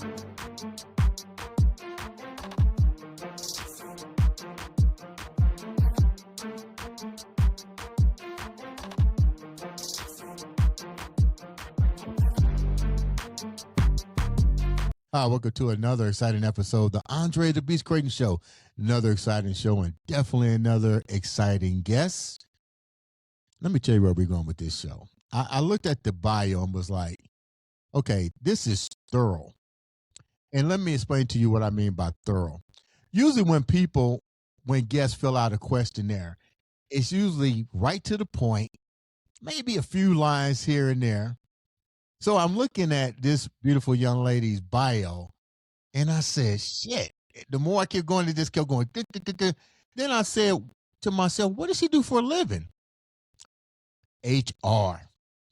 Hi, welcome to another exciting episode of the Andre the Beast Creighton Show. Another exciting show and definitely another exciting guest. Let me tell you where we're going with this show. I looked at the bio and was like, okay, this is thorough. And let me explain to you what I mean by thorough. Usually when guests fill out a questionnaire, it's usually right to the point, maybe a few lines here and there. So I'm looking at this beautiful young lady's bio, and I said, shit. The more I kept going, it just kept going. Then I said to myself, what does she do for a living? HR,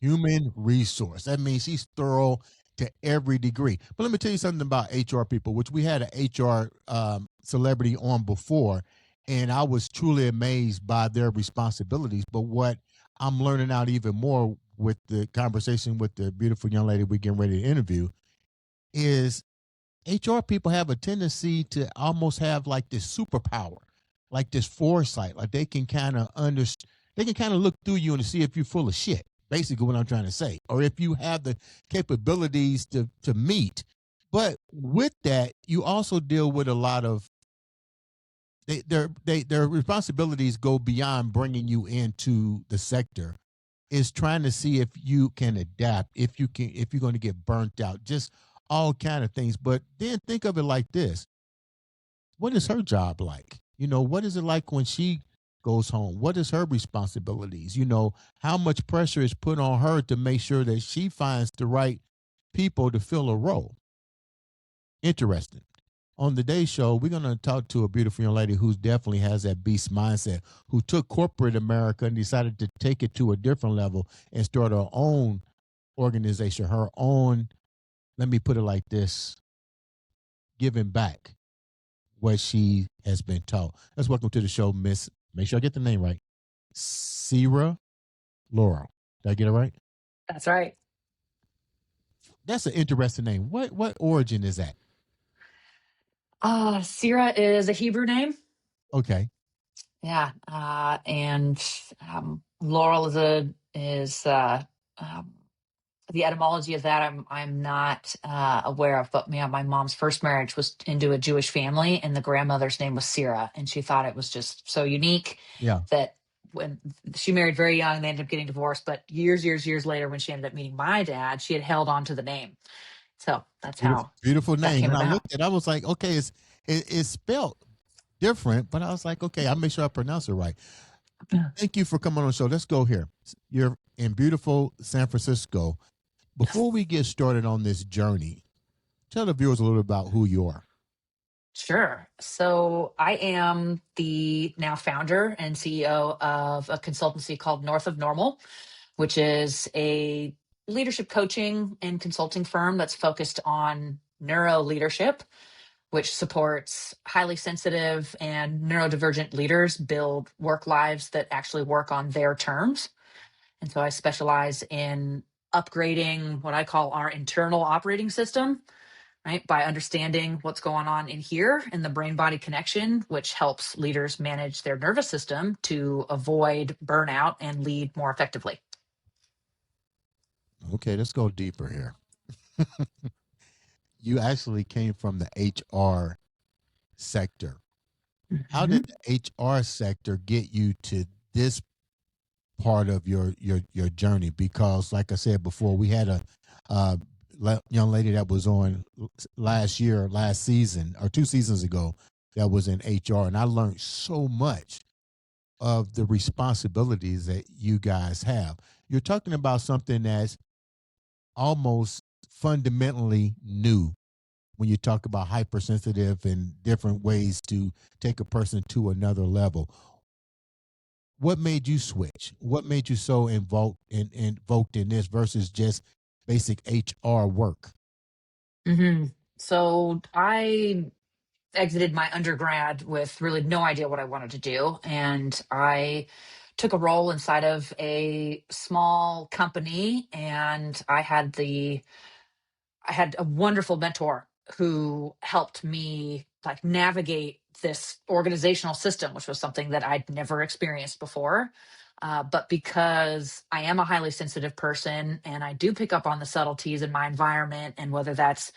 human resource. That means she's thorough to every degree. But let me tell you something about HR people, which we had an HR celebrity on before, and I was truly amazed by their responsibilities. But what I'm learning out even more with the conversation with the beautiful young lady we're getting ready to interview is HR people have a tendency to almost have like this superpower, like this foresight, like they can kind of look through you and see if you're full of shit. Basically, what I'm trying to say, or if you have the capabilities to meet. But with that, you also deal with a lot of their responsibilities go beyond bringing you into the sector. Is trying to see if you can adapt, if you're going to get burnt out, just all kind of things. But then think of it like this: what is her job like? What is it like when she goes home? What is her responsibilities? How much pressure is put on her to make sure that she finds the right people to fill a role? Interesting. On today's show, we're going to talk to a beautiful young lady who definitely has that beast mindset, who took corporate America and decided to take it to a different level and start her own organization, her own, let me put it like this, giving back what she has been taught. Let's welcome to the show, Miss, make sure I get the name right, Sira Laurel. Did I get it right? That's right. That's an interesting name. What origin is that? Sira is a Hebrew name. Okay. Yeah. And Laurel is the etymology of that I'm not aware of, but my mom's first marriage was into a Jewish family, and the grandmother's name was Sira, and she thought it was just so unique that when she married very young, they ended up getting divorced. But years later, when she ended up meeting my dad, she had held on to the name. So that's how beautiful name. And I looked at it, I was like, okay, it's spelled different, but I was like, okay, I'll make sure I pronounce it right. Thank you for coming on the show. Let's go here. You're in beautiful San Francisco. Before we get started on this journey, tell the viewers a little about who you are. Sure. So I am the now founder and CEO of a consultancy called North of Normal, which is a leadership coaching and consulting firm that's focused on neuro leadership, which supports highly sensitive and neurodivergent leaders build work lives that actually work on their terms. And so I specialize in upgrading what I call our internal operating system, right? By understanding what's going on in here in the brain-body connection, which helps leaders manage their nervous system to avoid burnout and lead more effectively. Okay, let's go deeper here. You actually came from the HR sector. Mm-hmm. How did the HR sector get you to this part of your journey? Because like I said before, we had a young lady that was on last season or 2 seasons ago that was in HR, and I learned so much of the responsibilities that you guys have. You're talking about something that's almost fundamentally new when you talk about hypersensitive and different ways to take a person to another level. What made you switch? What made you so invoked in this versus just basic HR work? Mm-hmm. So I exited my undergrad with really no idea what I wanted to do. And I took a role inside of a small company, and I had a wonderful mentor who helped me like navigate this organizational system, which was something that I'd never experienced before. But because I am a highly sensitive person and I do pick up on the subtleties in my environment, and whether that's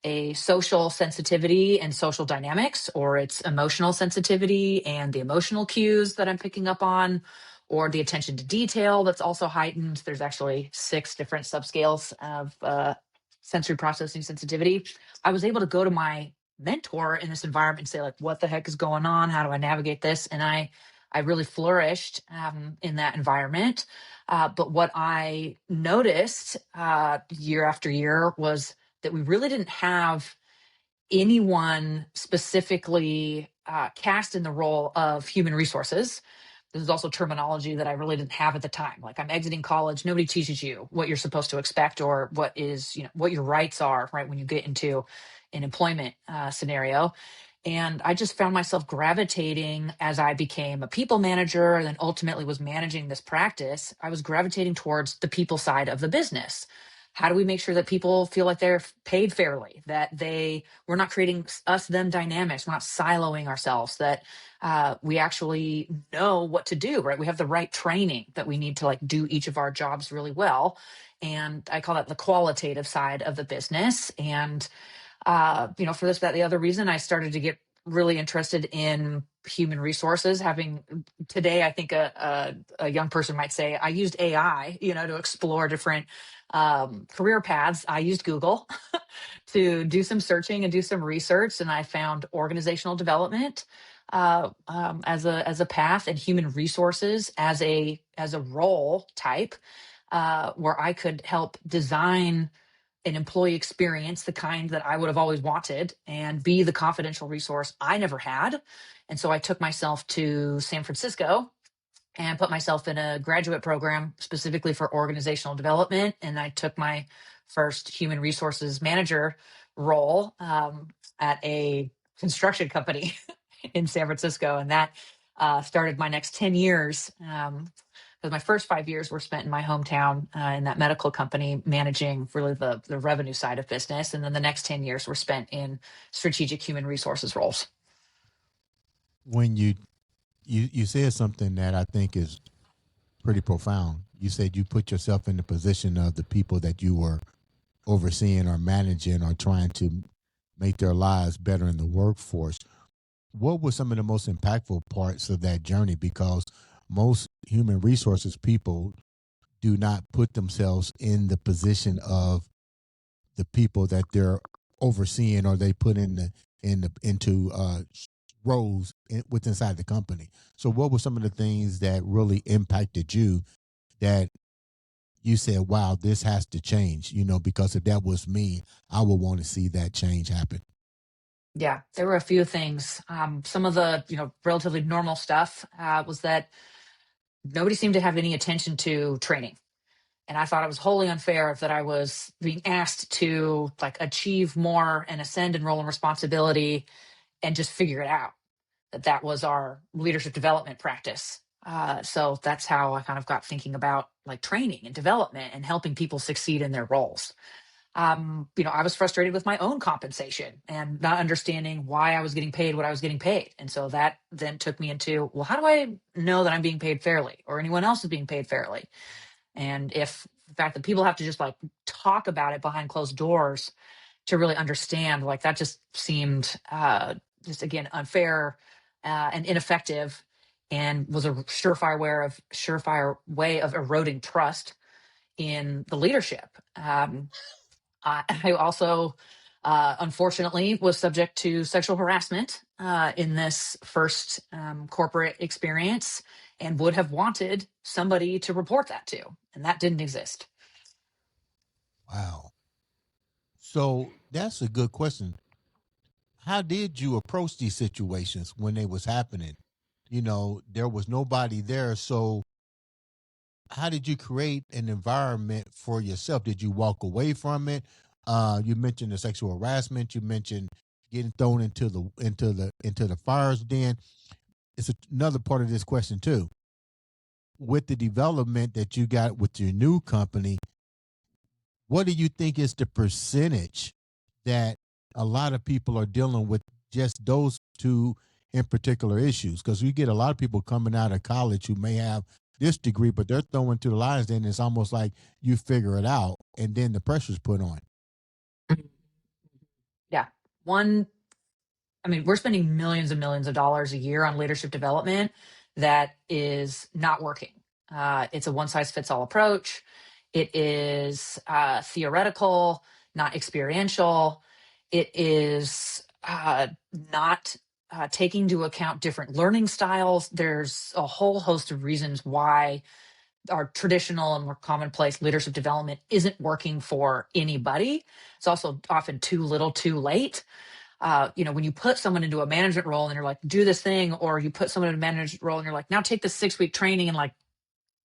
a social sensitivity and social dynamics, or it's emotional sensitivity and the emotional cues that I'm picking up on, or the attention to detail that's also heightened. There's actually 6 different subscales of sensory processing sensitivity. I was able to go to my mentor in this environment and say, like, what the heck is going on? How do I navigate this? And I really flourished in that environment. But what I noticed year after year was that we really didn't have anyone specifically cast in the role of human resources. This is also terminology that I really didn't have at the time. Like, I'm exiting college, nobody teaches you what you're supposed to expect, or what is, what your rights are, right, when you get into an employment scenario. And I just found myself gravitating, as I became a people manager and then ultimately was managing this practice. I was gravitating towards the people side of the business. How do we make sure that people feel like they're paid fairly, that we're not creating us them dynamics, we're not siloing ourselves, that we actually know what to do, right? We have the right training that we need to like do each of our jobs really well. And I call that the qualitative side of the business. And for this, that, the other reason, I started to get really interested in human resources. Having today, I think a young person might say, I used AI, to explore different career paths. I used Google to do some searching and do some research, and I found organizational development as a path, and human resources as a role type, where I could help design an employee experience, the kind that I would have always wanted, and be the confidential resource I never had. And so I took myself to San Francisco and put myself in a graduate program specifically for organizational development. And I took my first human resources manager role at a construction company in San Francisco. And that started my next 10 years. Because my first 5 years were spent in my hometown in that medical company, managing really the revenue side of business. And then the next 10 years were spent in strategic human resources roles. When you said something that I think is pretty profound. You said you put yourself in the position of the people that you were overseeing or managing or trying to make their lives better in the workforce. What were some of the most impactful parts of that journey? Because most human resources people do not put themselves in the position of the people that they're overseeing, or they put into roles with inside the company. So what were some of the things that really impacted you, that you said, wow, this has to change, because if that was me, I would want to see that change happen? Yeah, there were a few things. Some of the relatively normal stuff was that nobody seemed to have any attention to training. And I thought it was wholly unfair that I was being asked to like achieve more and ascend in role and responsibility and just figure it out. That was our leadership development practice. So that's how I kind of got thinking about like training and development and helping people succeed in their roles. I was frustrated with my own compensation and not understanding why I was getting paid what I was getting paid. And so that then took me into, well, how do I know that I'm being paid fairly or anyone else is being paid fairly? And if the fact that people have to just like talk about it behind closed doors to really understand, like that just seemed just again unfair and ineffective, and was a surefire way of eroding trust in the leadership. I also, unfortunately, was subject to sexual harassment in this first corporate experience, and would have wanted somebody to report that to, and that didn't exist. Wow. So that's a good question. How did you approach these situations when they was happening? There was nobody there. So how did you create an environment for yourself? Did you walk away from it? You mentioned the sexual harassment. You mentioned getting thrown into the fires. Then it's another part of this question too. With the development that you got with your new company, what do you think is the percentage that a lot of people are dealing with just those two in particular issues, because we get a lot of people coming out of college who may have this degree, but they're throwing to the lions. Then it's almost like you figure it out, and then the pressure's put on. Mhm. Yeah. One, I mean, we're spending millions and millions of dollars a year on leadership development that is not working. It's a one size fits all approach. It is theoretical, not experiential. It is not taking into account different learning styles. There's a whole host of reasons why our traditional and more commonplace leadership development isn't working for anybody. It's also often too little, too late. When you put someone into a management role and you're like, do this thing, or you put someone in a management role and you're like, now take this 6 week training and like,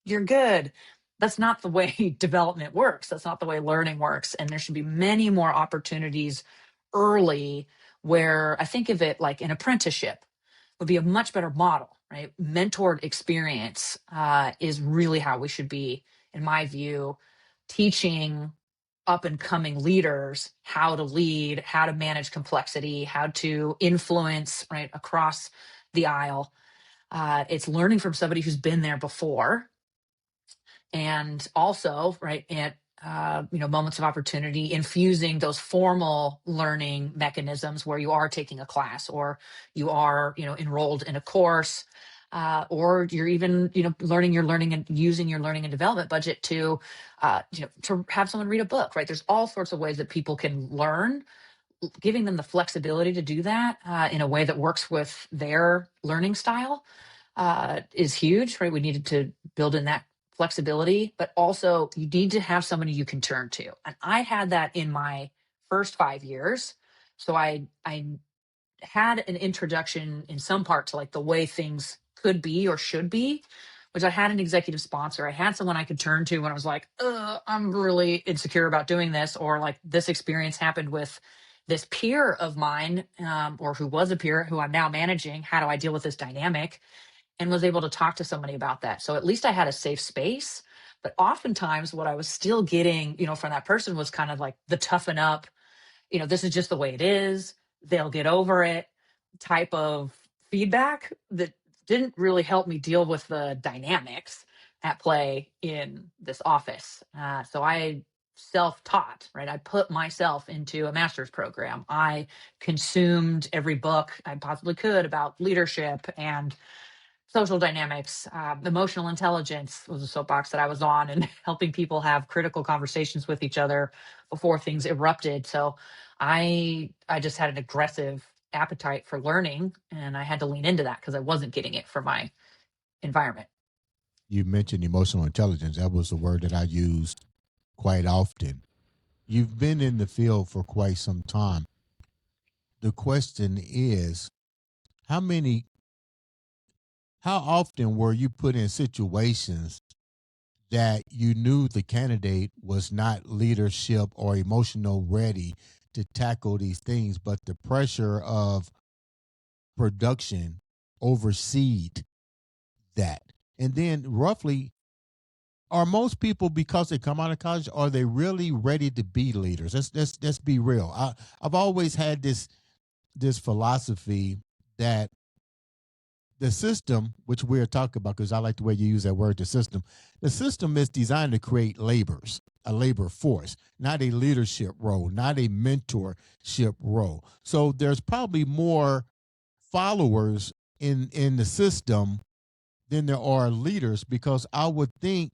you're good. That's not the way development works. That's not the way learning works. And there should be many more opportunities early where I think of it like an apprenticeship would be a much better model, right? Mentored experience is really how we should be, in my view, teaching up and coming leaders how to lead, how to manage complexity, how to influence, right, across the aisle. It's learning from somebody who's been there before, and also right at moments of opportunity, infusing those formal learning mechanisms where you are taking a class, or you are enrolled in a course, or you're even learning your learning and using your learning and development budget to to have someone read a book. Right, there's all sorts of ways that people can learn. Giving them the flexibility to do that in a way that works with their learning style is huge, right? We needed to build in that flexibility, but also you need to have somebody you can turn to. And I had that in my first 5 years. So I had an introduction in some part to like the way things could be or should be, which I had an executive sponsor. I had someone I could turn to when I was like, I'm really insecure about doing this, or like this experience happened with this peer of mine, or who was a peer who I'm now managing. How do I deal with this dynamic? And was able to talk to somebody about that. So at least I had a safe space. But oftentimes, what I was still getting, from that person was kind of like the toughen up, this is just the way it is. They'll get over it type of feedback that didn't really help me deal with the dynamics at play in this office. So I self taught, right? I put myself into a master's program. I consumed every book I possibly could about leadership and social dynamics. Emotional intelligence was a soapbox that I was on, and helping people have critical conversations with each other before things erupted. So I just had an aggressive appetite for learning, and I had to lean into that because I wasn't getting it from my environment. You mentioned emotional intelligence. That was a word that I used quite often. You've been in the field for quite some time. The question is, how many, how often were you put in situations that you knew the candidate was not leadership or emotional ready to tackle these things, but the pressure of production overseed that? And then, roughly, are most people, because they come out of college, are they really ready to be leaders? Let's be real. I've always had this philosophy that the system, which we're talking about, because I like the way you use that word, the system is designed to create laborers, a labor force, not a leadership role, not a mentorship role. So there's probably more followers in the system than there are leaders, because I would think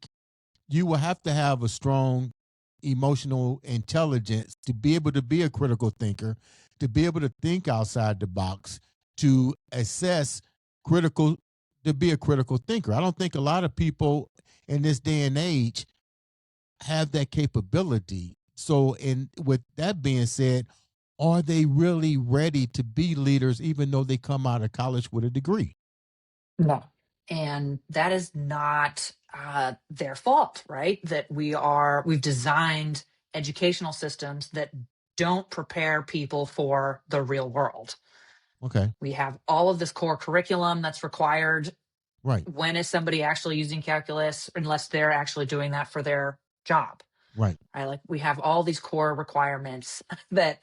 you will have to have a strong emotional intelligence to be able to be a critical thinker, to be able to think outside the box, to assess critical, to be a critical thinker. I don't think a lot of people in this day and age have that capability. So, and with that being said, are they really ready to be leaders even though they come out of college with a degree? No. And that is not their fault, right? That we've designed educational systems that don't prepare people for the real world. Okay. We have all of this core curriculum that's required. Right. When is somebody actually using calculus unless they're actually doing that for their job? Right. Right? Like we have all these core requirements that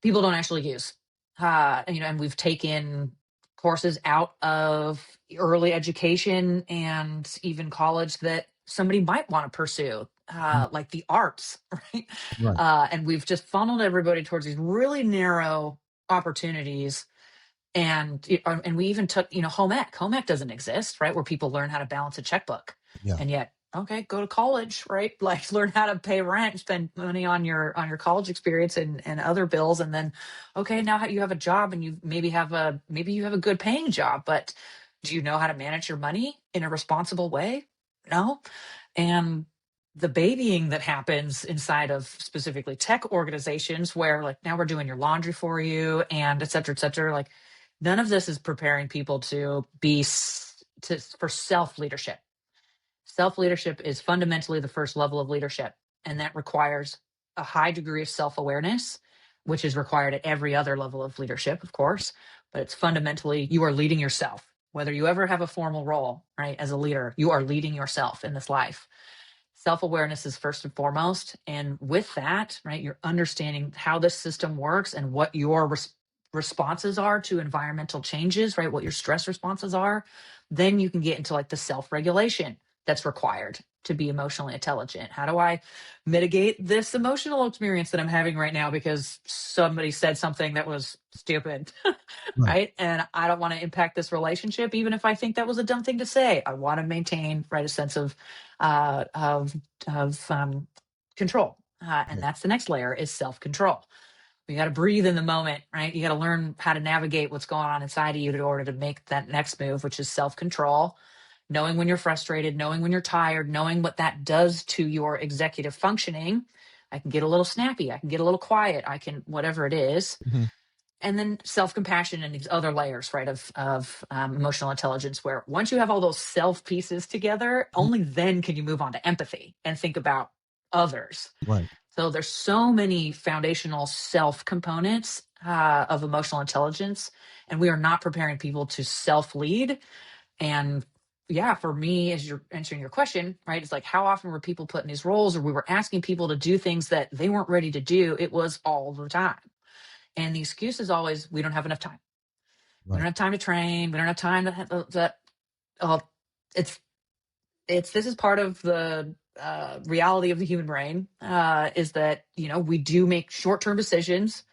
people don't actually use. And we've taken courses out of early education and even college that somebody might want to pursue, Mhm. like the arts, right? Right. And we've just funneled everybody towards these really narrow opportunities. And we even took, home ec doesn't exist, right, where people learn how to balance a checkbook. Yeah. And yet, okay, go to college, right, like learn how to pay rent, spend money on your college experience and other bills. And then, okay, now you have a job, and maybe you have a good paying job, but do you know how to manage your money in a responsible way? No. And the babying that happens inside of specifically tech organizations, where like now we're doing your laundry for you and et cetera, like none of this is preparing people to for self leadership. Self leadership is fundamentally the first level of leadership, and that requires a high degree of self awareness, which is required at every other level of leadership, of course. But it's fundamentally you are leading yourself. Whether you ever have a formal role, right, as a leader, you are leading yourself in this life. Self-awareness is first and foremost, and with that, right, you're understanding how this system works and what your responses are to environmental changes, right, what your stress responses are. Then you can get into like the self-regulation that's required to be emotionally intelligent. How do I mitigate this emotional experience that I'm having right now because somebody said something that was stupid? Right. Right, and I don't want to impact this relationship even if I think that was a dumb thing to say. I want to maintain, right, a sense of uh, of of control. And Right. that's the next layer, is self-control. You got to breathe in the moment, right? You got to learn how to navigate what's going on inside of you in order to make that next move, which is self-control. Knowing when you're frustrated, knowing when you're tired, knowing what that does to your executive functioning. I can get a little snappy, I can get a little quiet, I can, whatever it is. Mhm. And then self-compassion and these other layers, right, of emotional intelligence, where once you have all those self pieces together, Mhm. only then can you move on to empathy and think about others. Right. So there's so many foundational self components of emotional intelligence, and we are not preparing people to self lead. And yeah, for me, as you're answering your question, right, it's like how often were people put in these roles, or we were asking people to do things that they weren't ready to do? It was all the time. And the excuse is always, we don't have enough time. We don't Right. have time to train. We don't have time to uh, it's, this is part of the reality of the human brain, is that, we do make short-term decisions,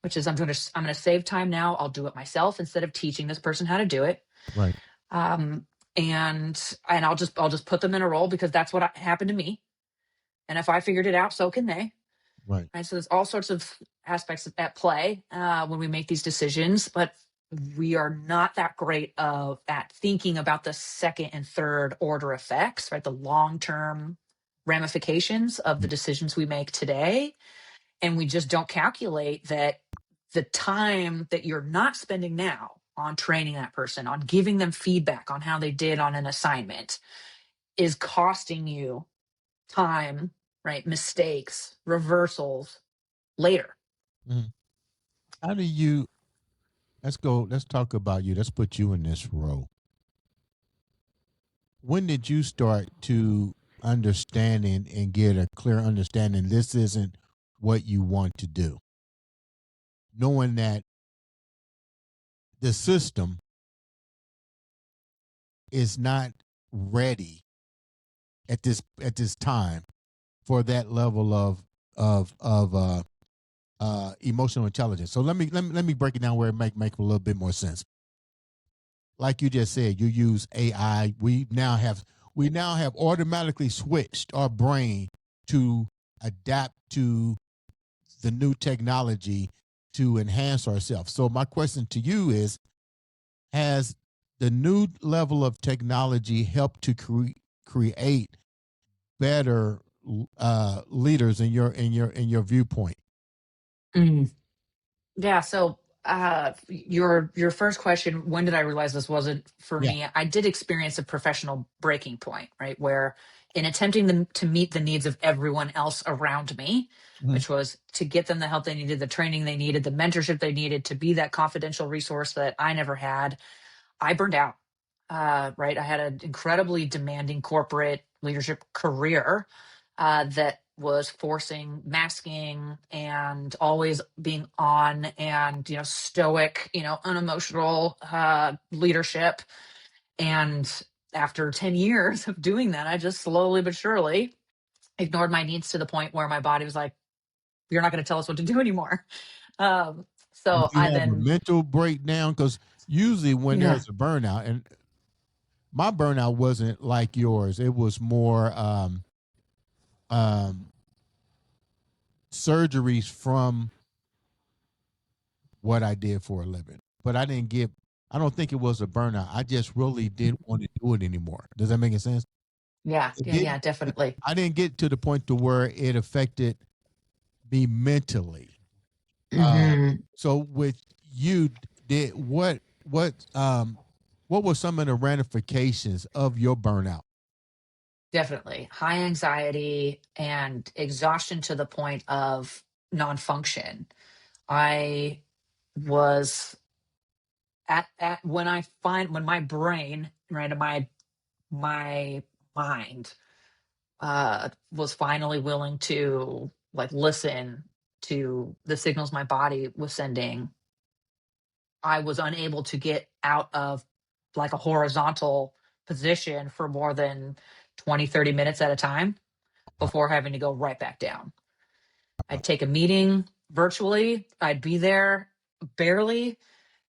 which is I'm going to save time now. I'll do it myself instead of teaching this person how to do it. Right. Um, and I'll just put them in a role because that's what happened to me. And if I figured it out, so can they. Right. Right. So there's all sorts of aspects at play when we make these decisions, but we are not that great at thinking about the second and third order effects, right? The long term ramifications of the decisions we make today. And we just don't calculate that the time that you're not spending now on training that person, on giving them feedback on how they did on an assignment, is costing you time, right? Mistakes, reversals later. Mhm. How do you? Let's go. Let's talk about you. Let's put you in this role. When did you start to understanding and get a clear understanding this isn't what you want to do? Knowing that the system is not ready at this time for that level of emotional intelligence. So let me break it down where it make a little bit more sense. Like you just said, you use AI. We now have automatically switched our brain to adapt to the new technology to enhance ourselves. So my question to you is, has the new level of technology helped to create better leaders in your viewpoint? Mm. Yeah. So your first question, when did I realize this wasn't for Yeah. me? I did experience a professional breaking point, right? Where in attempting to meet the needs of everyone else around me, Mhm. which was to get them the help they needed, the training they needed, the mentorship they needed, to be that confidential resource that I never had, I burned out. Right. I had an incredibly demanding corporate leadership career that was forcing masking and always being on and, stoic, unemotional leadership. And after 10 years of doing that, I just slowly but surely ignored my needs to the point where my body was like, you're not going to tell us what to do anymore. Um, Did so you I have a then, mental breakdown? Because usually when yeah, there's a burnout, and my burnout wasn't like yours, it was more um, surgeries from what I did for a living. But I don't think it was a burnout. I just really didn't want to do it anymore. Does that make any sense? yeah, It yeah, didn't, yeah, definitely. I didn't get to the point to where it affected me mentally. Uh, Hmm. so with you, did what were some of the ramifications of your burnout? Definitely. High anxiety and exhaustion to the point of non-function. I was at when my brain, right, and my mind was finally willing to like listen to the signals my body was sending. I was unable to get out of like a horizontal position for more than 20, 30 minutes at a time before having to go right back down. I'd take a meeting virtually, I'd be there barely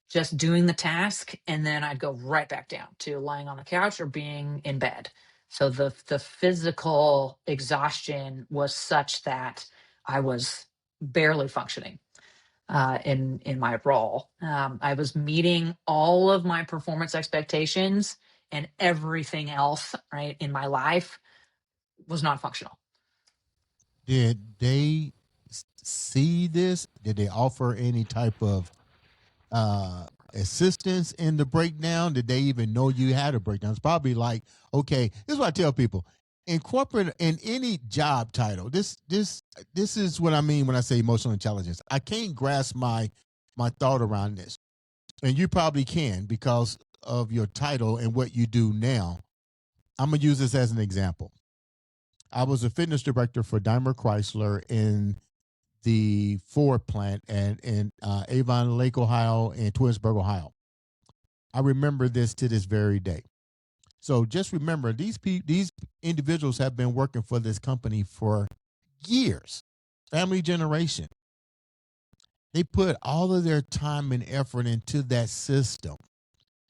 just doing the task, and then I'd go right back down to lying on the couch or being in bed. So the physical exhaustion was such that I was barely functioning in my role. I was meeting all of my performance expectations, and everything else right in my life was non functional. Did they see this? Did they offer any type of assistance in the breakdown? Did they even know you had a breakdown? It's probably like, okay, this is what I tell people. In corporate, in any job title, this is what I mean when I say emotional intelligence. I can't grasp my thought around this, and you probably can because of your title and what you do now. I'm gonna use this as an example. I was a fitness director for Daimler Chrysler in the Ford plant and in Avon Lake, Ohio, and Twinsburg, Ohio. I remember this to this very day. So just remember, these individuals have been working for this company for years, family generation. They put all of their time and effort into that system.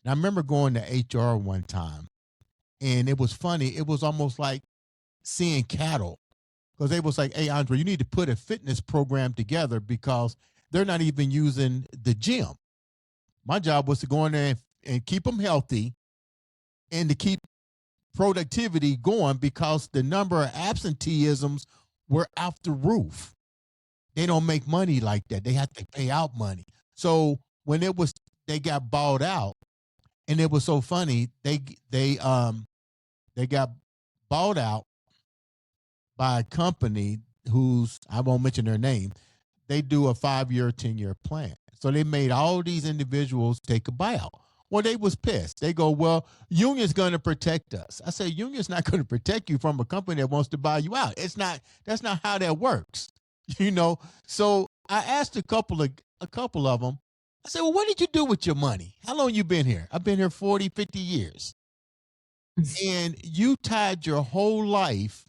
And I remember going to HR one time, and it was funny. It was almost like seeing cattle because they was like, "Hey, Andre, you need to put a fitness program together because they're not even using the gym." My job was to go in there and keep them healthy and to keep productivity going because the number of absenteeisms were out the roof. They don't make money like that. They have to pay out money. So when it was they got bought out, and it was so funny, they got bought out by a company who's I won't mention their name. They do a 5 year, 10 year plan. So they made all these individuals take a buyout. Well, they was pissed. They go, well, union's going to protect us. I said, union's not going to protect you from a company that wants to buy you out. It's not. That's not how that works. You know. So I asked a couple of them. I said, well, what did you do with your money? How long you been here? I've been here 40, 50 years. And you tied your whole life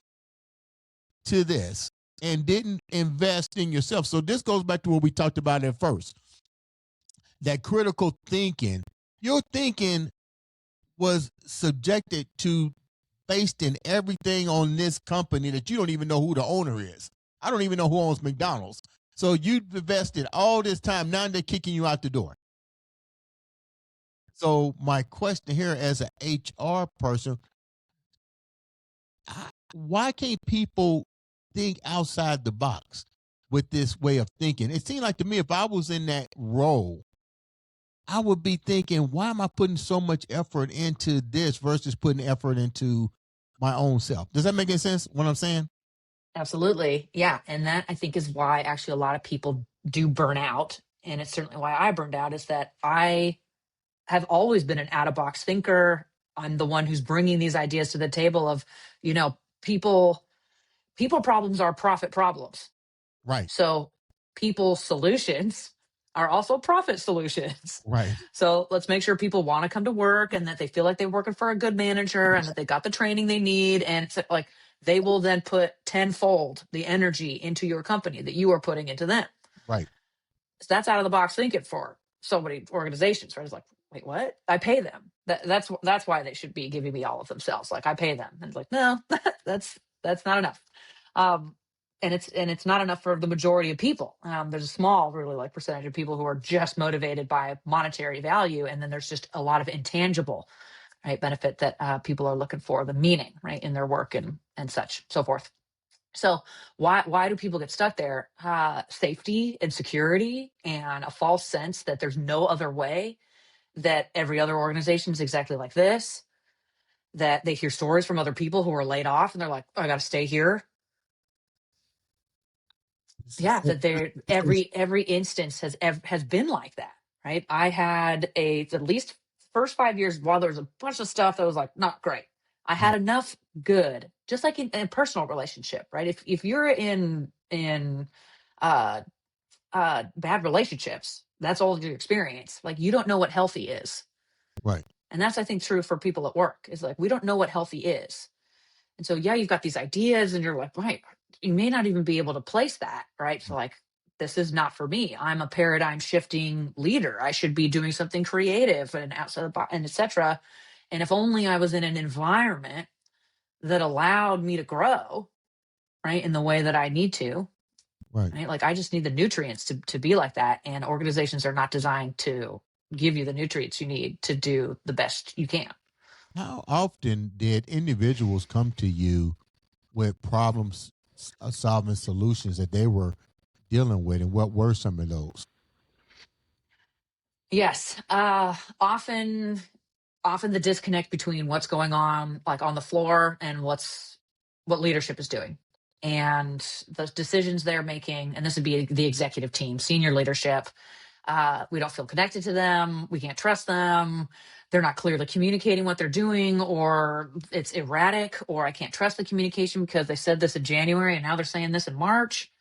to this and didn't invest in yourself. So this goes back to what we talked about at first. That critical thinking. Your thinking was subjected to based in everything on this company that you don't even know who the owner is. I don't even know who owns McDonald's. So you invested all this time. Now they're kicking you out the door. So my question here as an HR person, why can't people think outside the box with this way of thinking? It seemed like to me if I was in that role, I would be thinking, why am I putting so much effort into this versus putting effort into my own self? Does that make any sense? What I'm saying? Absolutely. Yeah. And that I think is why actually a lot of people do burn out. And it's certainly why I burned out is that I have always been an out of box thinker. I'm the one who's bringing these ideas to the table of, people people problems are profit problems. Right. So people solutions are also profit solutions. Right. So let's make sure people want to come to work and that they feel like they're working for a good manager and that they got the training they need. And it's like they will then put tenfold the energy into your company that you are putting into them. Right. So that's out of the box thinking for so many organizations, right? It's like, wait, what? I pay them. That's why they should be giving me all of themselves. Like I pay them. And it's like, no, that's not enough. Um, and it's not enough for the majority of people. There's a small, really like percentage of people who are just motivated by monetary value, and then there's just a lot of intangible, right, benefit that people are looking for, the meaning, right, in their work and such, so forth. So why do people get stuck there? Safety and security and a false sense that there's no other way, that every other organization is exactly like this, that they hear stories from other people who are laid off and they're like, oh, I got to stay here. Yeah, So, that they're every instance has been like that, right? I had at least first 5 years while there was a bunch of stuff that was like not great. I had enough good, just like in a personal relationship, right? If you're in uh bad relationships, that's all you experience. Like you don't know what healthy is. right. And that's I think true for people at work, is like we don't know what healthy is. And so, yeah, you've got these ideas and you're like, right, you may not even be able to place that, right? So, like, this is not for me. I'm a paradigm shifting leader. I should be doing something creative and outside the box and etc. And if only I was in an environment that allowed me to grow, right, in the way that I need to, Right. right? Like, I just need the nutrients to be like that. And organizations are not designed to give you the nutrients you need to do the best you can. How often did individuals come to you with problems solving solutions that they were dealing with, and what were some of those? Yes. Often the disconnect between what's going on like on the floor and what leadership is doing, and the decisions they're making, and this would be the executive team, senior leadership. We don't feel connected to them, we can't trust them, they're not clearly communicating what they're doing, or it's erratic, or I can't trust the communication because they said this in January and now they're saying this in March.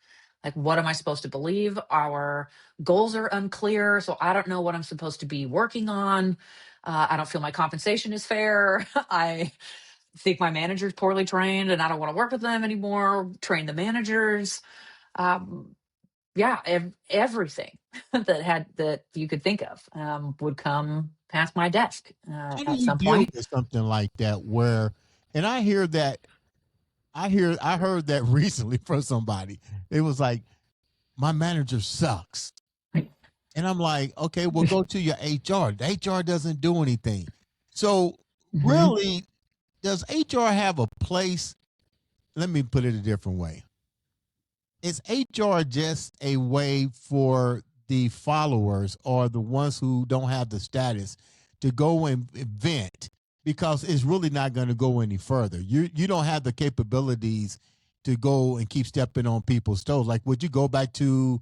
Like, what am I supposed to believe? Our goals are unclear, so I don't know what I'm supposed to be working on. I don't feel my compensation is fair. I think my manager's poorly trained and I don't want to work with them anymore. Train the managers. Um, yeah, everything that you could think of would come past my desk How do at you some deal point. with something like that where, and I heard that recently from somebody. It was like, my manager sucks. And I'm like, okay, well, go to your HR. The HR doesn't do anything. So, Mhm. really, does HR have a place? Let me put it a different way. Is HR just a way for the followers or the ones who don't have the status to go and vent, because it's really not going to go any further? You don't have the capabilities to go and keep stepping on people's toes. Like, would you go back to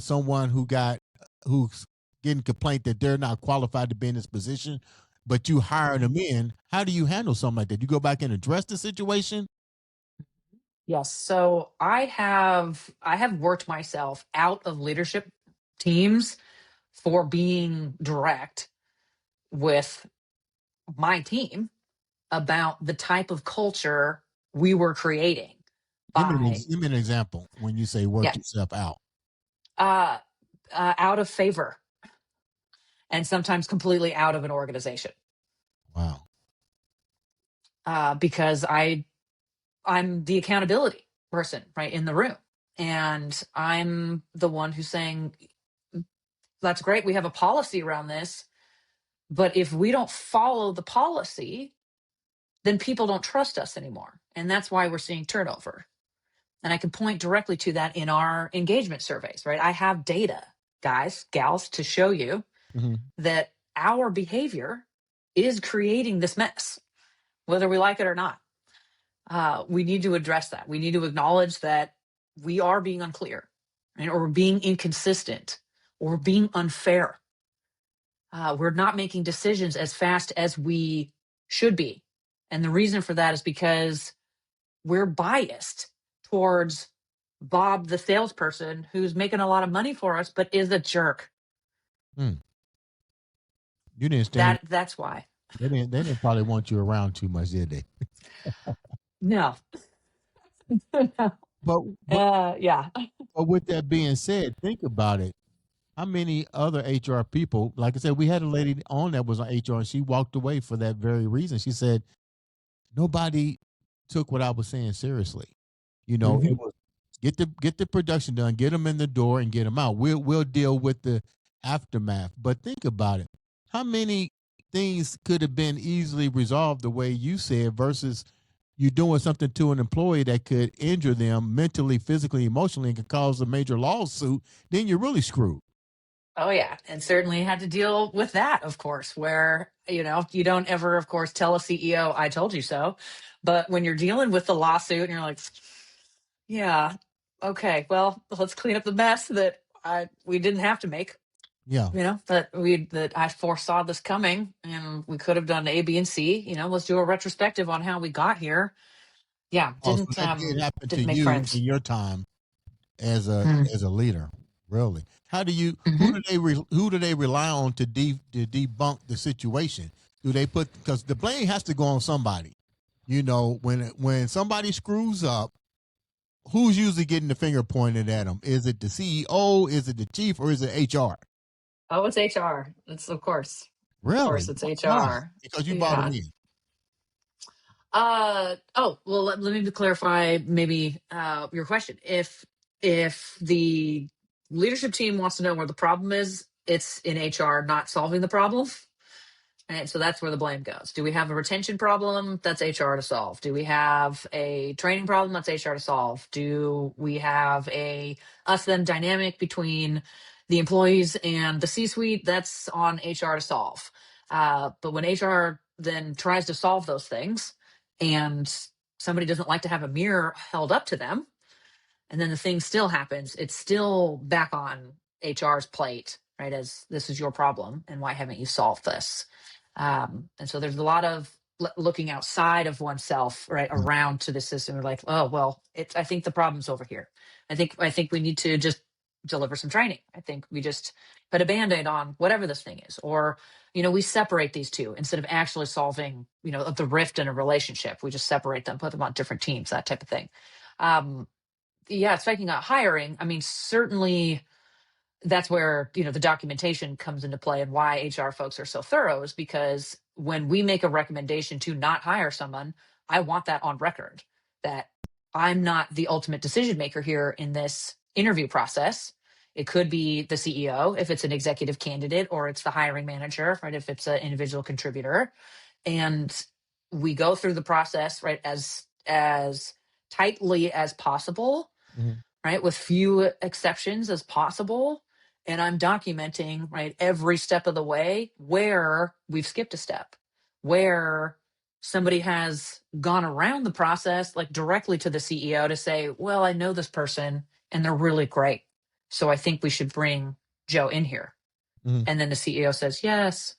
someone who's getting complaint that they're not qualified to be in this position, but you hire them in? How do you handle something like that? You go back and address the situation? Yes. So I have worked myself out of leadership teams for being direct with my team about the type of culture we were creating by, Give me an example when you say work yeah, yourself out. uh, out of favor and sometimes completely out of an organization, Wow. because I'm the accountability person right in the room, and I'm the one who's saying, that's great, we have a policy around this, but if we don't follow the policy, then people don't trust us anymore, and that's why we're seeing turnover. And I can point directly to that in our engagement surveys, right? I have data, guys, gals, to show you Mhm. that our behavior is creating this mess, whether we like it or not. We need to address that. We need to acknowledge that we are being unclear, right? Or being inconsistent or being unfair. We're not making decisions as fast as we should be. And the reason for that is because we're biased towards Bob, the salesperson, who's making a lot of money for us, but is a jerk. Mm. You didn't stand. That's why. They didn't probably want you around too much, did they? No. No. But but Yeah. but with that being said, think about it. How many other HR people, like I said, we had a lady on that was on HR and she walked away for that very reason. She said, nobody took what I was saying seriously. It Mhm. was get the production done, get them in the door, and get them out. We'll deal with the aftermath. But think about it: how many things could have been easily resolved the way you said, versus you doing something to an employee that could injure them mentally, physically, emotionally, and could cause a major lawsuit? Then you're really screwed. Oh yeah, and certainly had to deal with that, of course, where you don't ever, of course, tell a CEO "I told you so," but when you're dealing with the lawsuit and you're like, yeah, okay, well, let's clean up the mess that we didn't have to make. Yeah. That I foresaw this coming, and we could have done A, B, and C. Let's do a retrospective on how we got here. Yeah, Oh, so that did happen to didn't make you in friends. your time as a Mm. as a leader, really? How do you Hmm. who do they rely on to debunk the situation? Do they put, because the blame has to go on somebody? When somebody screws up, who's usually getting the finger pointed at them? Is it the CEO? Is it the chief? Or is it HR? Oh, it's HR. It's of course, Really? it's Why? HR. Because you brought them Yeah. in. Oh, well, let me clarify maybe your question. If the leadership team wants to know where the problem is, it's in HR not solving the problem. Right, so that's where the blame goes. Do we have a retention problem? That's HR to solve. Do we have a training problem? That's HR to solve. Do we have a us them dynamic between the employees and the C-suite? That's on HR to solve. But when HR then tries to solve those things, and somebody doesn't like to have a mirror held up to them, and then the thing still happens, it's still back on HR's plate, right? As this is your problem, and why haven't you solved this? And so there's a lot of looking outside of oneself, right, Yeah. around to the system. We're like, oh well, I think the problem's over here. I think we need to just deliver some training. I think we just put a band-aid on whatever this thing is, or we separate these two instead of actually solving the rift in a relationship. We just separate them, put them on different teams, that type of thing. Um, yeah, speaking of hiring, I mean, certainly that's where the documentation comes into play, and why HR folks are so thorough is because when we make a recommendation to not hire someone, I want that on record, that I'm not the ultimate decision maker here in this interview process. It could be the CEO if it's an executive candidate, or it's the hiring manager, right, if it's an individual contributor. And we go through the process, right, as tightly as possible, Mhm. right, with few exceptions as possible. And I'm documenting, right, every step of the way where we've skipped a step, where somebody has gone around the process, like directly to the CEO to say, well, I know this person and they're really great, so I think we should bring Joe in here. Mhm. And then the CEO says, yes,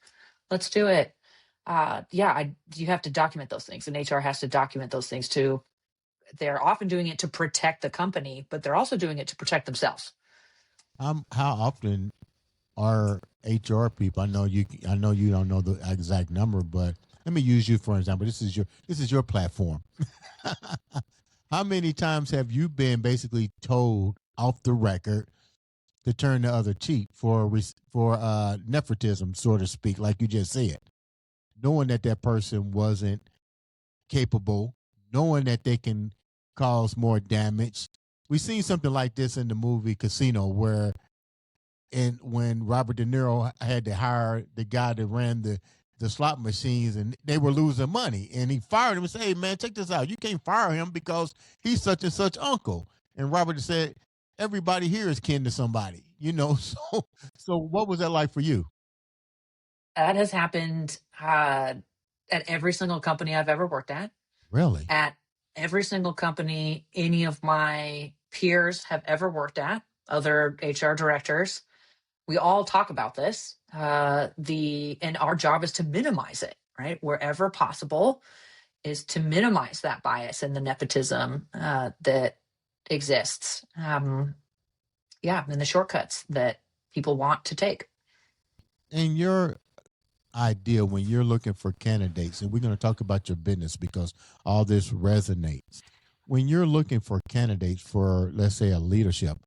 let's do it. Yeah, you have to document those things, and HR has to document those things too. They're often doing it to protect the company, but they're also doing it to protect themselves. How often are HR people? I know you don't know the exact number, but let me use you for example. This is your platform. How many times have you been basically told off the record to turn the other cheek for nepotism, so to speak, like you just said, knowing that that person wasn't capable, knowing that they can cause more damage? We've seen something like this in the movie Casino, where and when Robert De Niro had to hire the guy that ran the slot machines, and they were losing money, and he fired him and said, "Hey man, check this out. You can't fire him because he's such and such uncle." And Robert said, "Everybody here is kin to somebody, you know." So what was that like for you? That has happened at every single company I've ever worked Really? at every single company any of my peers have ever worked at, other HR directors. We all talk about this. And our job is to minimize it, right? Wherever possible, is to minimize that bias and the nepotism that exists. Yeah, and the shortcuts that people want to take. And your idea when you're looking for candidates, and we're going to talk about your business because all this resonates. When you're looking for candidates for, let's say, a leadership,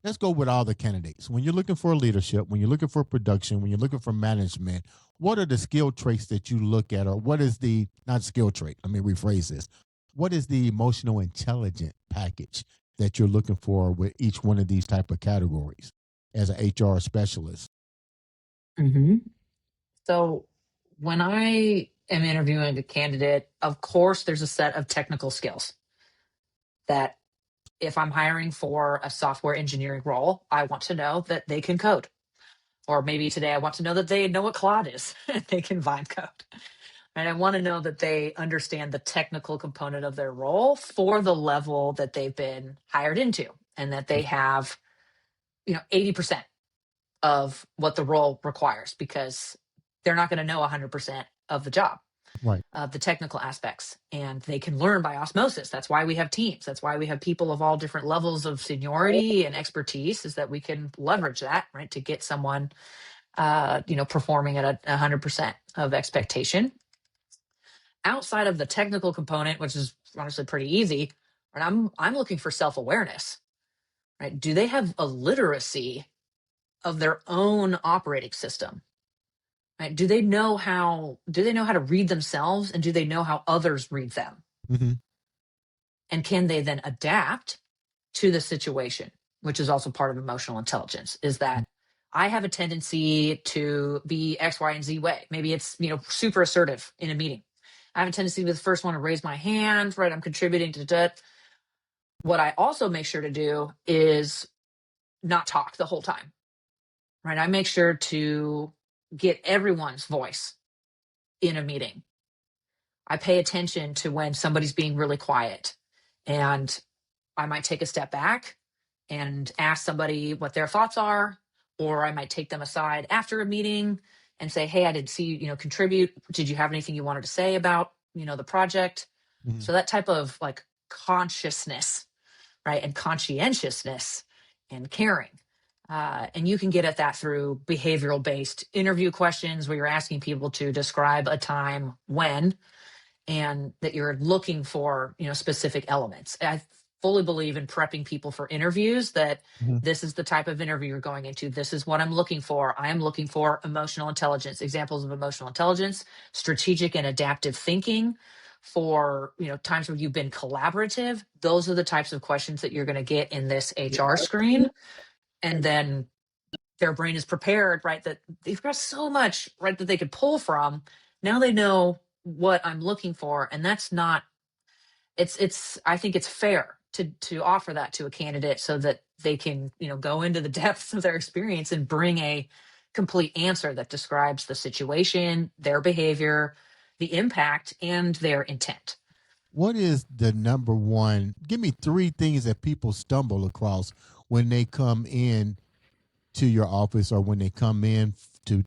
let's go with all the candidates. When you're looking for leadership, when you're looking for production, when you're looking for management, what are the skill traits that you look at, or what is the not skill trait? Let me rephrase this. What is the emotional intelligent package that you're looking for with each one of these type of categories as an HR specialist? hmm So when I am interviewing a candidate, of course, there's a set of technical skills that if I'm hiring for a software engineering role, I want to know that they can code. Or maybe today I want to know that they know what Claude is and they can vibe code. And I want to know that they understand the technical component of their role for the level that they've been hired into and that they have, 80% of what the role requires because they're not going to know 100% of the job, Right. of the technical aspects, and they can learn by osmosis. That's why we have teams. That's why we have people of all different levels of seniority and expertise, is that we can leverage that, right, to get someone, performing at 100% of expectation. Outside of the technical component, which is honestly pretty easy, right, I'm looking for self-awareness, right? Do they have a literacy of their own operating system? Right? Do they know how to read themselves, and do they know how others read them? Mm-hmm. And can they then adapt to the situation, which is also part of emotional intelligence, is that I have a tendency to be X, Y, and Z way. Maybe it's, super assertive in a meeting. I have a tendency to be the first one to raise my hand, right? I'm contributing to that. What I also make sure to do is not talk the whole time, right? I make sure to get everyone's voice in a meeting. I pay attention to when somebody's being really quiet, and I might take a step back and ask somebody what their thoughts are, or I might take them aside after a meeting and say, "Hey, I did see you, contribute. Did you have anything you wanted to say about, the project?" Mm-hmm. So that type of like consciousness, right, and conscientiousness and caring. And you can get at that through behavioral based interview questions where you're asking people to describe a time when, and that you're looking for, specific elements. I fully believe in prepping people for interviews, that Mm-hmm. this is the type of interview you're going into. This is what I'm looking for. I am looking for emotional intelligence. Examples of emotional intelligence: strategic and adaptive thinking. For, times where you've been collaborative, those are the types of questions that you're going to get in this HR screen. And then their brain is prepared, right, that they've got so much, right, that they could pull from. Now they know what I'm looking for, and that's not, it's I think it's fair to offer that to a candidate so that they can, go into the depths of their experience and bring a complete answer that describes the situation, their behavior, the impact, and their intent. What is the number one? Give me three things that people stumble across when they come in to your office or when they come in to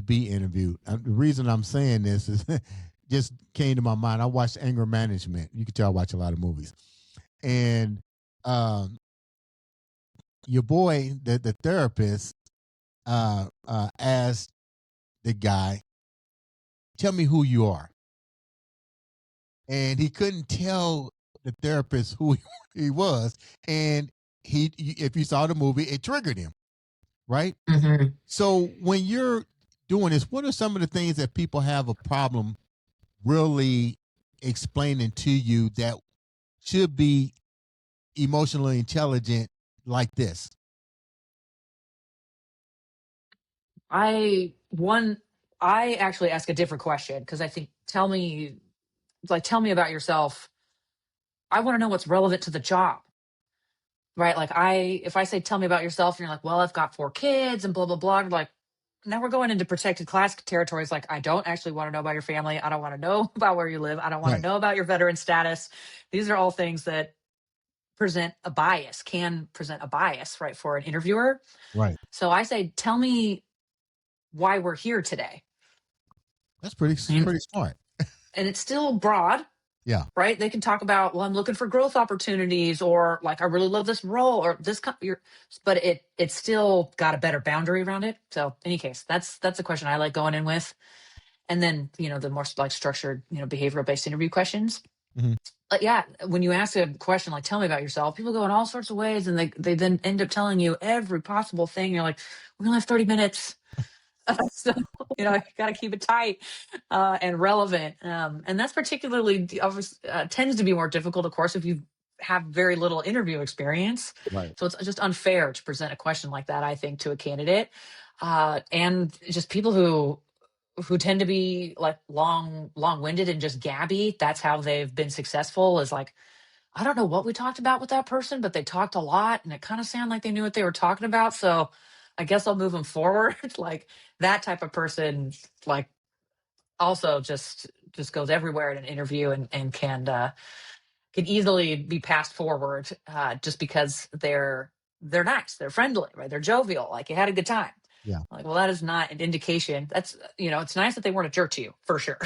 be interviewed. The reason I'm saying this is just came to my mind. I watched Anger Management. You can tell I watch a lot of movies, and um, your boy, the therapist, asked the guy, "Tell me who you are," and he couldn't tell the therapist who he was, and if you saw the movie, it triggered him, right? hmm So when you're doing this, what are some of the things that people have a problem really explaining to you that should be emotionally intelligent like this? I one I actually ask a different question because I think, tell me about yourself. I want to know what's relevant to the job, right? Like, if I say, tell me about yourself, and you're like, well, I've got 4 kids and blah, blah, blah. I'm like, now we're going into protected class territories. Like, I don't actually want to know about your family. I don't want to know about where you live. I don't want to Right, know about your veteran status. These are all things that can present a bias, right, for an interviewer. right. So I say, tell me why we're here today. That's pretty And, pretty smart. and it's still broad, Yeah. right? They can talk about, well, I'm looking for growth opportunities, or like, I really love this role, or this, but it's still got a better boundary around it. So, in any case, that's a question I like going in with. And then, the more like structured, behavioral based interview questions. Hmm. But yeah, when you ask a question like, tell me about yourself, people go in all sorts of ways, and they then end up telling you every possible thing. You're like, we only have 30 minutes. So, I got to keep it tight and relevant. And that's particularly tends to be more difficult, of course, if you have very little interview experience. Right. So it's just unfair to present a question like that, I think, to a candidate. And just people who tend to be like long-winded and just gabby. That's how they've been successful, is like, I don't know what we talked about with that person, but they talked a lot and it kind of sounded like they knew what they were talking about. So I guess I'll move them forward. Like, that type of person, like, also just goes everywhere in an interview, and can easily be passed forward, just because they're nice, they're friendly, right? They're jovial, like, you had a good time. Yeah. Like, well, that is not an indication. That's, it's nice that they weren't a jerk to you, for sure.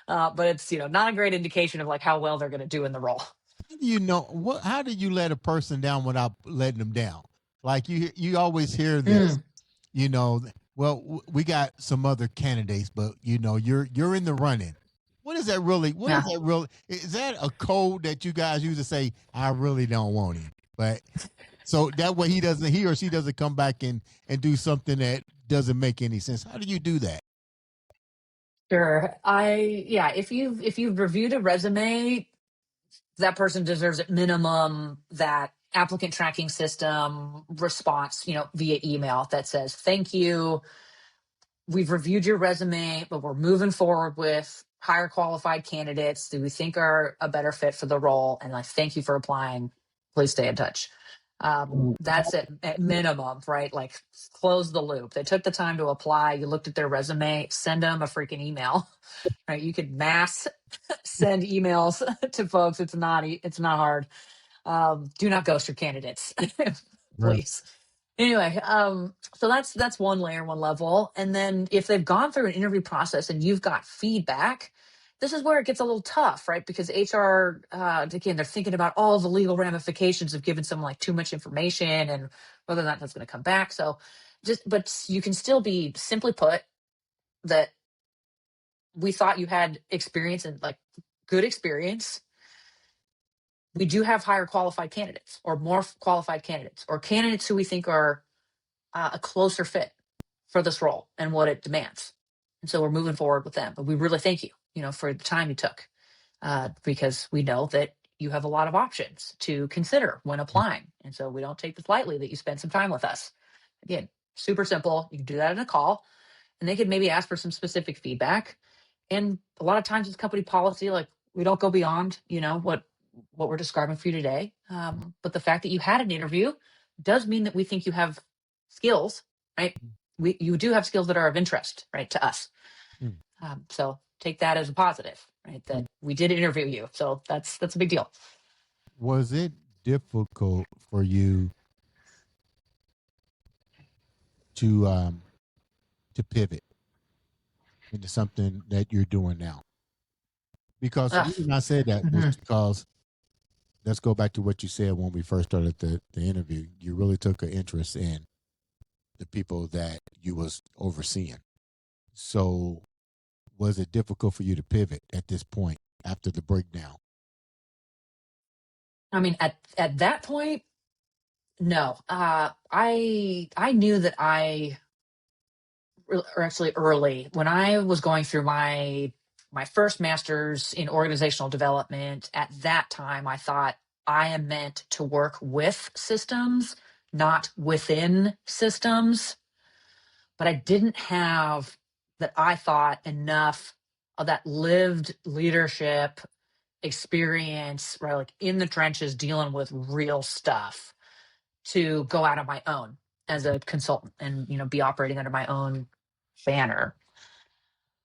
But it's, not a great indication of like how well they're going to do in the role. How do you know what? How do you let a person down without letting them down? Like you always hear this, Mm, you know. Well, we got some other candidates, but you're in the running. What is that really? What is yeah, that really? Is that a code that you guys use to say I really don't want him? But so that way he or she doesn't come back and do something that doesn't make any sense. How do you do that? sure. Yeah, if you've reviewed a resume, that person deserves at minimum that applicant tracking system response, via email that says, thank you, we've reviewed your resume, but we're moving forward with higher qualified candidates who we think are a better fit for the role. And I thank you for applying. Please stay in touch. That's at minimum, right? Like, close the loop. They took the time to apply. You looked at their resume, send them a freaking email, right? You could mass send emails to folks. It's not hard. Do not ghost your candidates, Right. please. Anyway, so that's one layer, one level. And then if they've gone through an interview process and you've got feedback, this is where it gets a little tough, right? Because HR, again, they're thinking about all the legal ramifications of giving someone like too much information, and whether or not that's going to come back. So but you can still be simply put that we thought you had experience, and like, good experience. We do have higher qualified candidates, or more qualified candidates, or candidates who we think are a closer fit for this role and what it demands. And so we're moving forward with them. But we really thank you, for the time you took, because we know that you have a lot of options to consider when applying. And so we don't take this lightly that you spend some time with us. Again, super simple. You can do that in a call, and they could maybe ask for some specific feedback. And a lot of times it's company policy, like, we don't go beyond, what we're describing for you today. But the fact that you had an interview does mean that we think you have skills, right? You do have skills that are of interest, right, to us. Mm. So take that as a positive, right? That we did interview you. So that's a big deal. Was it difficult for you to pivot into something that you're doing now? Because the Ugh. reason I said that was Mhm. because let's go back to what you said when we first started the interview. You really took an interest in the people that you was overseeing. So was it difficult for you to pivot at this point after the breakdown? I mean, at that point, no. I knew that or actually early, when I was going through my first master's in organizational development. At that time, I thought I am meant to work with systems, not within systems. But I didn't have, that I thought, enough of that lived leadership experience, right? Like, in the trenches dealing with real stuff, to go out on my own as a consultant and, be operating under my own banner.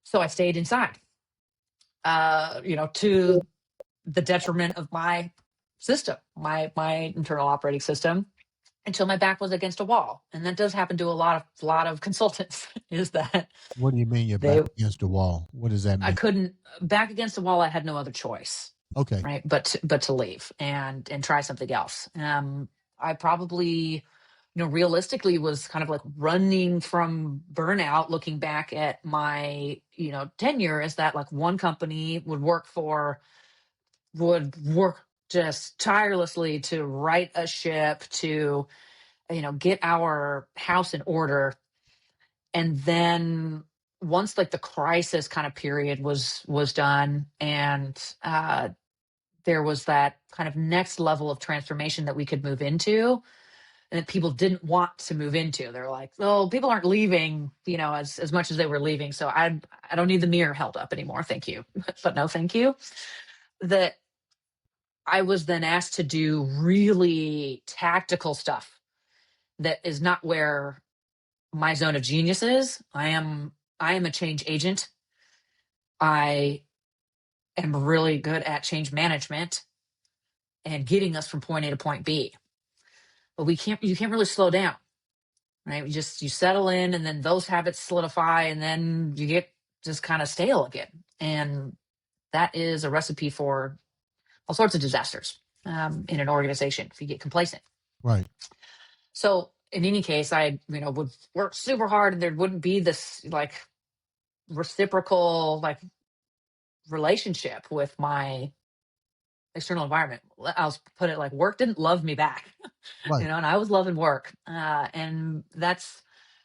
So I stayed inside, to the detriment of my system, my internal operating system, until my back was against a wall. And that does happen to a lot of consultants, is that What do you mean you're back they against the wall? What does that I mean? couldn't back against the wall. I had no other choice. Okay. right? But to leave and try something else. I probably, realistically was kind of like running from burnout, looking back at my, tenure, is that like one company would work just tirelessly to right a ship, to, get our house in order. And then once like the crisis kind of period was done, and there was that kind of next level of transformation that we could move into, and that people didn't want to move into. They're like, "Oh, people aren't leaving, as much as they were leaving, so I don't need the mirror held up anymore. Thank you." But no, thank you. That I was then asked to do really tactical stuff that is not where my zone of genius is. I am a change agent. I am really good at change management and getting us from point A to point B. But you can't really slow down, right? You settle in, and then those habits solidify, and then you get just kind of stale again. And that is a recipe for all sorts of disasters, in an organization if you get complacent. Right. So in any case, I, would work super hard, and there wouldn't be this like reciprocal like relationship with my external environment. I'll put it like, work didn't love me back, Right. and I was loving work. And that's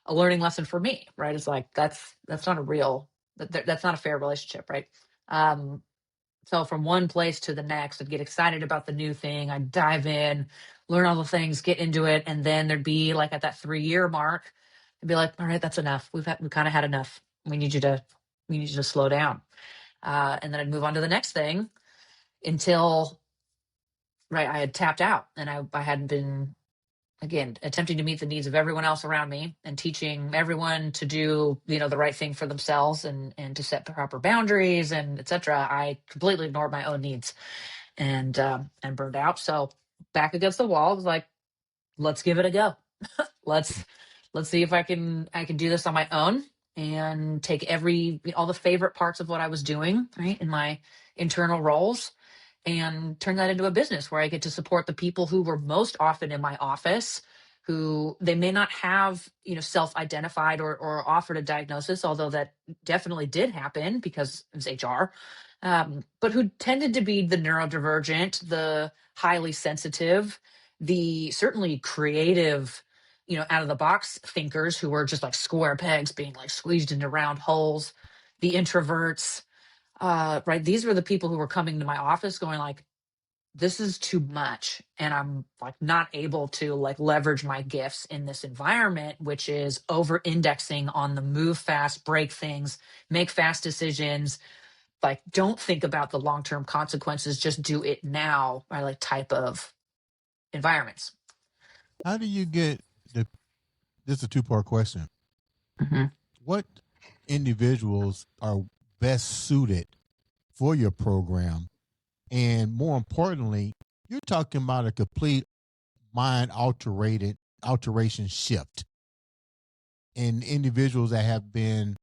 a learning lesson for me, right? It's like, that's not a real, that's not a fair relationship, right? Um, so from one place to the next, I'd get excited about the new thing. I'd dive in, learn all the things, get into it. And then there'd be like at that 3 year mark, I'd be like, all right, that's enough. We kind of had enough. We need you to slow down. And then I'd move on to the next thing until, right, I had tapped out, and I hadn't been, again, attempting to meet the needs of everyone else around me, and teaching everyone to do, the right thing for themselves, and to set the proper boundaries, and etc. I completely ignored my own needs, and burned out. So back against the wall, I was like, let's give it a go. let's let's see if I can do this on my own, and take all the favorite parts of what I was doing, right, in my internal roles, and turn that into a business where I get to support the people who were most often in my office, who they may not have, self-identified or offered a diagnosis, although that definitely did happen because it was HR, but who tended to be the neurodivergent, the highly sensitive, the certainly creative, out of the box thinkers who were just like square pegs being like squeezed into round holes, the introverts, right? These were the people who were coming to my office going like, this is too much, and I'm like not able to like leverage my gifts in this environment, which is over indexing on the move fast, break things, make fast decisions, like don't think about the long-term consequences, just do it now, right? Like type of environments. How do you get the? This is a two-part question. Hmm. What individuals are best suited for your program, and more importantly, you're talking about a complete mind alteration shift in individuals that have been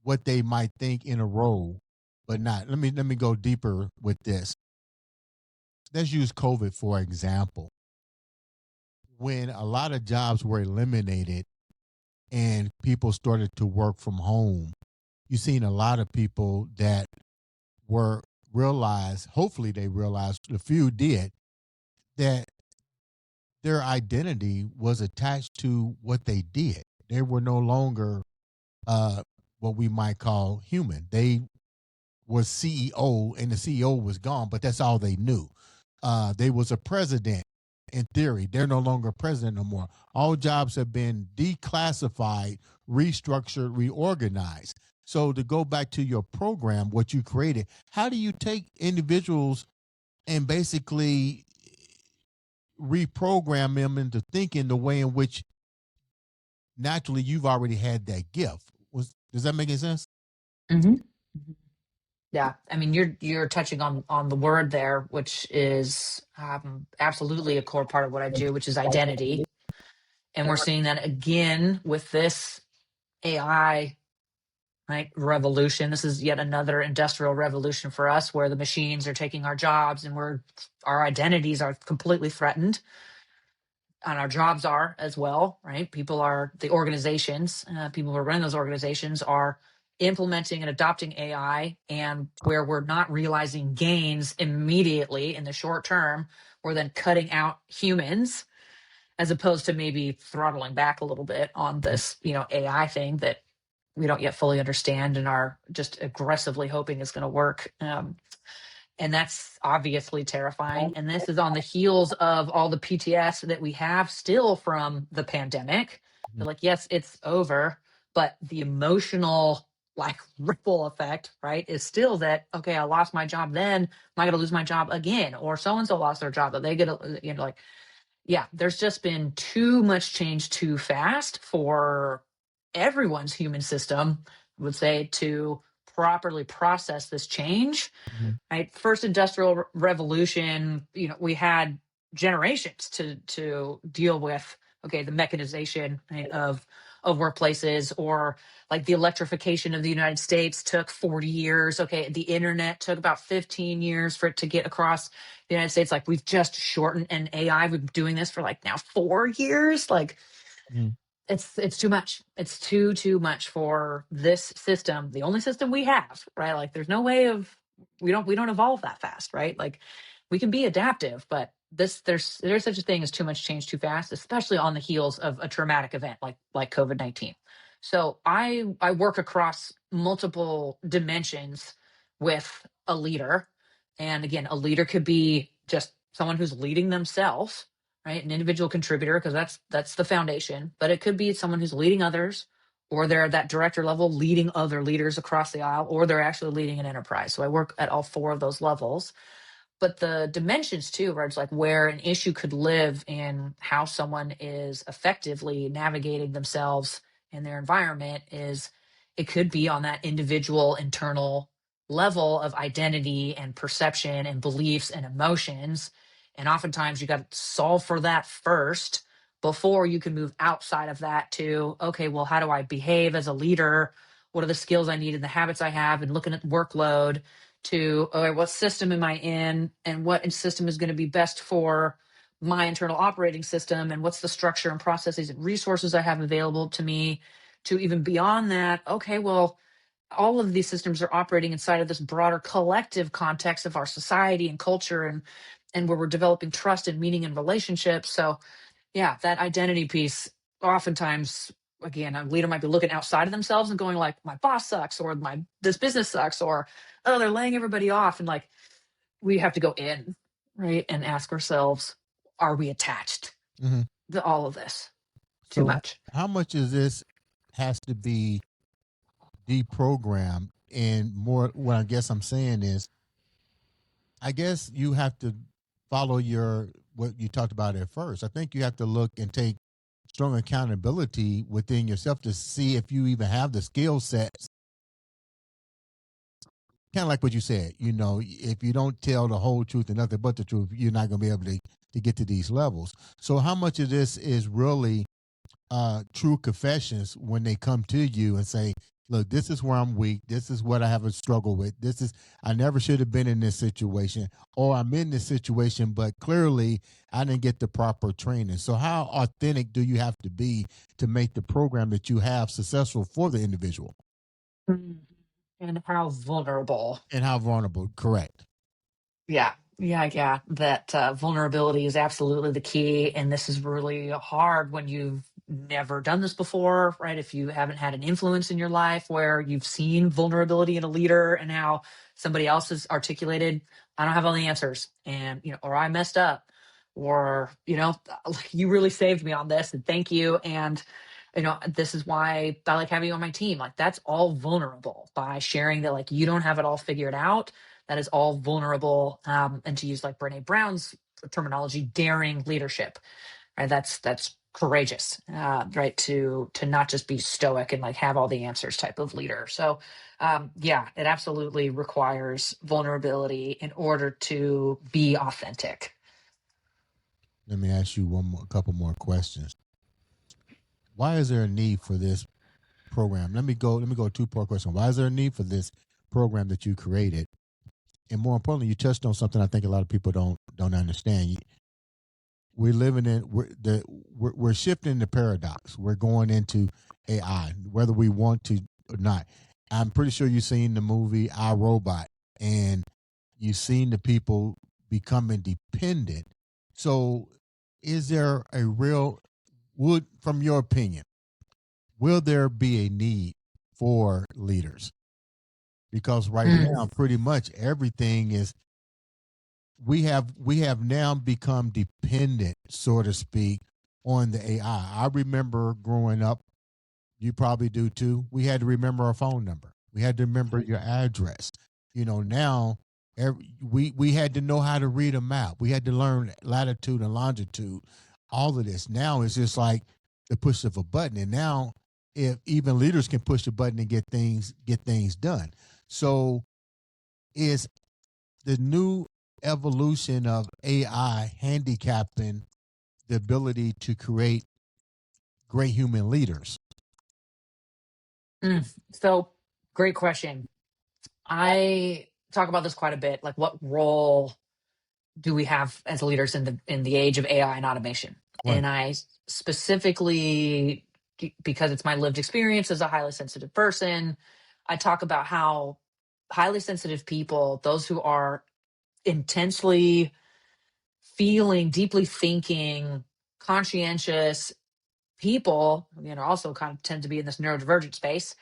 what they might think in a role, but not. Let me go deeper with this. Let's use COVID for example. When a lot of jobs were eliminated and people started to work from home, you've seen a lot of people that were realized, hopefully they realized, a few did, that their identity was attached to what they did. They were no longer uh, what we might call human. They was CEO, and the CEO was gone, but that's all they knew. They was a president in theory. They're no longer president no more. All jobs have been declassified, restructured, reorganized. So to go back to your program, what you created, how do you take individuals and basically reprogram them into thinking the way in which naturally you've already had that gift? Does that make any sense? Hmm. Yeah, I mean, you're touching on the word there, which is, absolutely a core part of what I do, which is identity. And we're seeing that again with this AI right? Revolution. This is yet another industrial revolution for us where the machines are taking our jobs and our identities are completely threatened, and our jobs are as well, right? The organizations, people who are running those organizations are implementing and adopting AI, and where we're not realizing gains immediately in the short term, we're then cutting out humans as opposed to maybe throttling back a little bit on this, AI thing that we don't yet fully understand and are just aggressively hoping is going to work. And that's obviously terrifying. And this is on the heels of all the PTS that we have still from the pandemic. Mhm. They're like, yes, it's over, but the emotional like ripple effect, right, is still that, okay, I lost my job then. Am I going to lose my job again? Or so and so lost their job, but they get, like, yeah, there's just been too much change too fast for everyone's human system, I would say, to properly process this change. Mhm. Right, first industrial revolution, we had generations to deal with, okay, the mechanization, right, of workplaces, or like the electrification of the United States took 40 years. Okay, the internet took about 15 years for it to get across the United States. Like, we've just shortened, and AI, we've been doing this for like now 4 years. Like, Mhm. it's too much. It's too much for this system, the only system we have, right? Like, there's no way of, we don't evolve that fast, right? Like, we can be adaptive, but there's such a thing as too much change too fast, especially on the heels of a traumatic event like COVID-19. So I work across multiple dimensions with a leader. And again, a leader could be just someone who's leading themselves, right? An individual contributor, because that's the foundation. But it could be someone who's leading others, or they're at that director level leading other leaders across the aisle, or they're actually leading an enterprise. So I work at all four of those levels. But the dimensions too, where it's like where an issue could live in how someone is effectively navigating themselves and their environment, is it could be on that individual internal level of identity and perception and beliefs and emotions. And oftentimes you got to solve for that first before you can move outside of that to, okay, well, how do I behave as a leader? What are the skills I need and the habits I have? And looking at workload to, okay, what system am I in, and what system is going to be best for my internal operating system, and what's the structure and processes and resources I have available to me, to even beyond that, okay, well, all of these systems are operating inside of this broader collective context of our society and culture, and where we're developing trust and meaning in relationships. So yeah, that identity piece, oftentimes, again, a leader might be looking outside of themselves and going like, my boss sucks, or my this business sucks, or oh, they're laying everybody off. And like, we have to go in, right, and ask ourselves, are we attached Mhm. to all of this too So, much? how much of this has to be deprogrammed? And more, what I guess I'm saying is, I guess you have to follow your what you talked about at first. I think you have to look and take strong accountability within yourself to see if you even have the skill sets. Kind of like what you said, if you don't tell the whole truth and nothing but the truth, you're not going to be able to get to these levels. So, how much of this is really true confessions when they come to you and say, look, this is where I'm weak. This is what I have a struggle with. I never should have been in this situation, or I'm in this situation, but clearly I didn't get the proper training. So, how authentic do you have to be to make the program that you have successful for the individual? Mm. And how vulnerable. And how vulnerable? Correct. Yeah. Yeah. That vulnerability is absolutely the key. And this is really hard when you've never done this before, right? If you haven't had an influence in your life where you've seen vulnerability in a leader and how somebody else has articulated, I don't have all the answers, and, or I messed up, or, like, you really saved me on this, and thank you. And, this is why I like having you on my team. Like, that's all vulnerable by sharing that, like, you don't have it all figured out. That is all vulnerable, and to use like Brene Brown's terminology, daring leadership, right? That's courageous, right? To not just be stoic and like have all the answers type of leader. So yeah, it absolutely requires vulnerability in order to be authentic. Let me ask you a couple more questions. Why is there a need for this program. Let me go a two-part question. Why is there a need for this program that you created? And more importantly, you touched on something I think a lot of people don't understand. We're living in we're shifting the paradox. We're going into AI, whether we want to or not. I'm pretty sure you've seen the movie I Robot, and you've seen the people becoming dependent. So, is there a real would, from your opinion, will there be a need for leaders? Because right Mm, now, pretty much everything is we have now become dependent, so to speak, on the AI. I remember growing up, you probably do too. We had to remember our phone number. We had to remember your address. Now we had to know how to read a map. We had to learn latitude and longitude. All of this now is just like the push of a button. And now, if even leaders can push the button and get things done. So, is the new evolution of AI handicapping the ability to create great human leaders? mm. So, great question. I talk about this quite a bit. Like, what role do we have as leaders in the age of AI and automation? Right. And I specifically, because it's my lived experience as a highly sensitive person, I talk about how highly sensitive people, those who are intensely feeling, deeply thinking, conscientious people, also kind of tend to be in this neurodivergent space,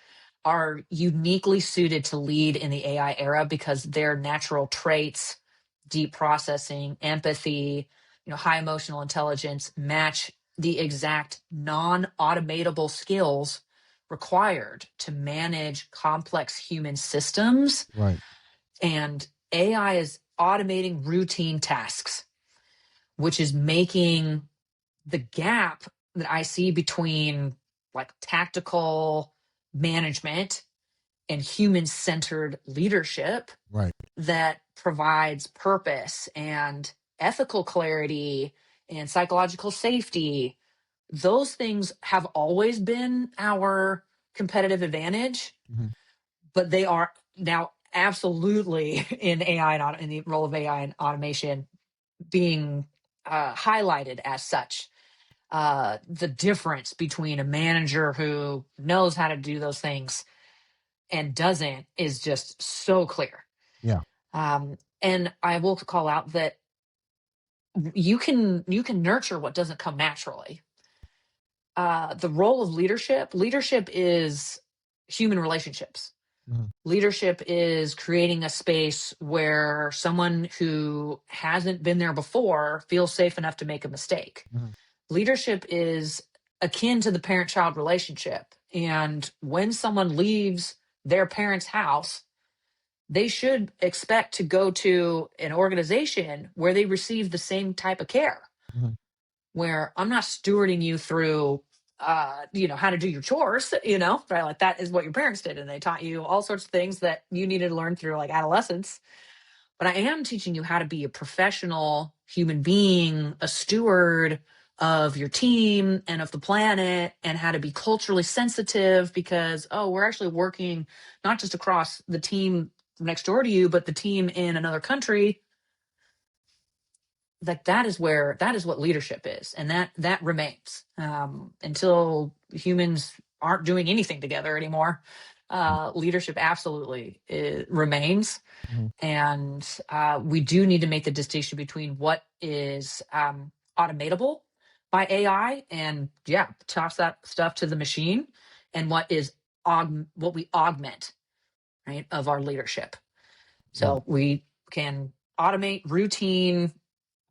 are uniquely suited to lead in the AI era because their natural traits, deep processing, empathy, high emotional intelligence match the exact non-automatable skills required to manage complex human systems. Right. And AI is automating routine tasks, which is making the gap that I see between like tactical management and human centered leadership Right. that provides purpose and ethical clarity and psychological safety. Those things have always been our competitive advantage, Mhm. but they are now absolutely in AI and in the role of AI and automation being highlighted as such. The difference between a manager who knows how to do those things and doesn't is just so clear. Yeah. And I will call out that you can nurture what doesn't come naturally. The role of leadership is human relationships. Mhm. Leadership is creating a space where someone who hasn't been there before feels safe enough to make a mistake. Mhm. Leadership is akin to the parent child relationship. And when someone leaves their parent's house, they should expect to go to an organization where they receive the same type of care, Mhm. where I'm not stewarding you through how to do your chores, right? Like that is what your parents did. And they taught you all sorts of things that you needed to learn through like adolescence. But I am teaching you how to be a professional human being, a steward of your team and of the planet, and how to be culturally sensitive because, oh, we're actually working not just across the team next door to you, but the team in another country. Like that is what leadership is. And that remains until humans aren't doing anything together anymore. Leadership absolutely remains, Mhm. and we do need to make the distinction between what is automatable by AI and yeah, toss that stuff to the machine, and what is what we augment, right, of our leadership. Right. So we can automate routine,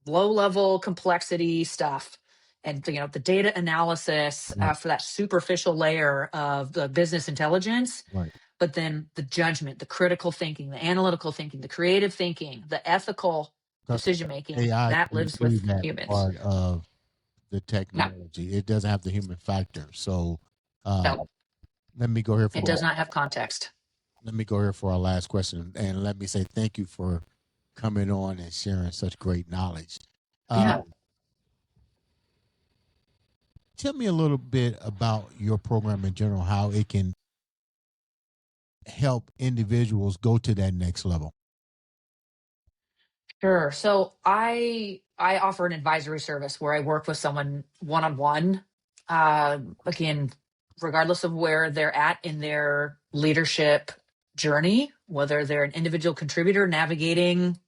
low level complexity stuff, and the data analysis Right. for that superficial layer of the business intelligence. Right. But then the judgment, the critical thinking, the analytical thinking, the creative thinking, the ethical Because decision making, AI that can lives do with that humans. part of the No, technology. It doesn't have the human factor. So, no, um, let me go here it for does not have context. let me go here for our last question, and let me say thank you for coming on and sharing such great knowledge. Yeah. Um, Tell me a little bit about your program in general, how it can help individuals go to that next level. Sure. So I offer an advisory service where I work with someone one on one. Again, regardless of where they're at in their leadership journey, whether they're an individual contributor navigating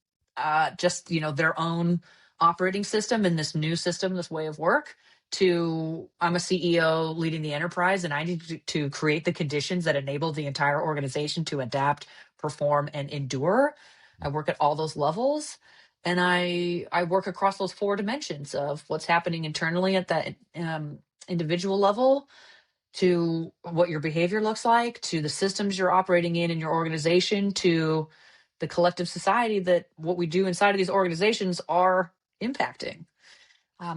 just their own operating system in this new system, this way of work, to I'm a CEO leading the enterprise, and I need to create the conditions that enable the entire organization to adapt, perform, and endure. I work at all those levels, and I work across those four dimensions of what's happening internally at that individual level, to what your behavior looks like, to the systems you're operating in your organization, to the collective society that what we do inside of these organizations are impacting.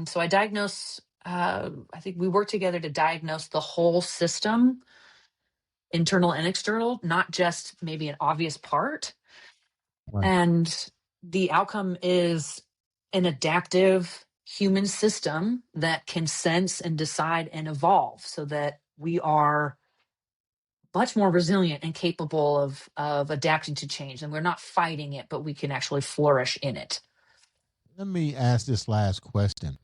So I diagnose. I think we work together to diagnose the whole system, internal and external, not just maybe an obvious part. Right. And the outcome is an adaptive human system that can sense and decide and evolve so that we are much more resilient and capable of adapting to change. And we're not fighting it, but we can actually flourish in it. Let me ask this last question.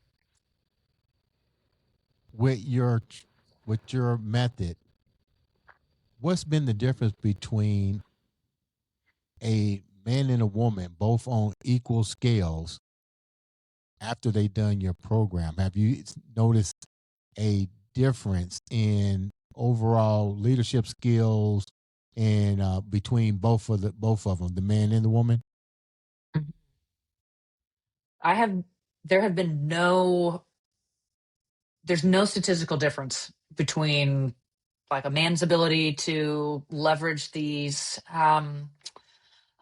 With your method, what's been the difference between a man and a woman both on equal scales after they done your program? Have you noticed a difference in overall leadership skills and between both of them, the man and the woman? Mhm. I have there have been no there's no statistical difference between like a man's ability to leverage these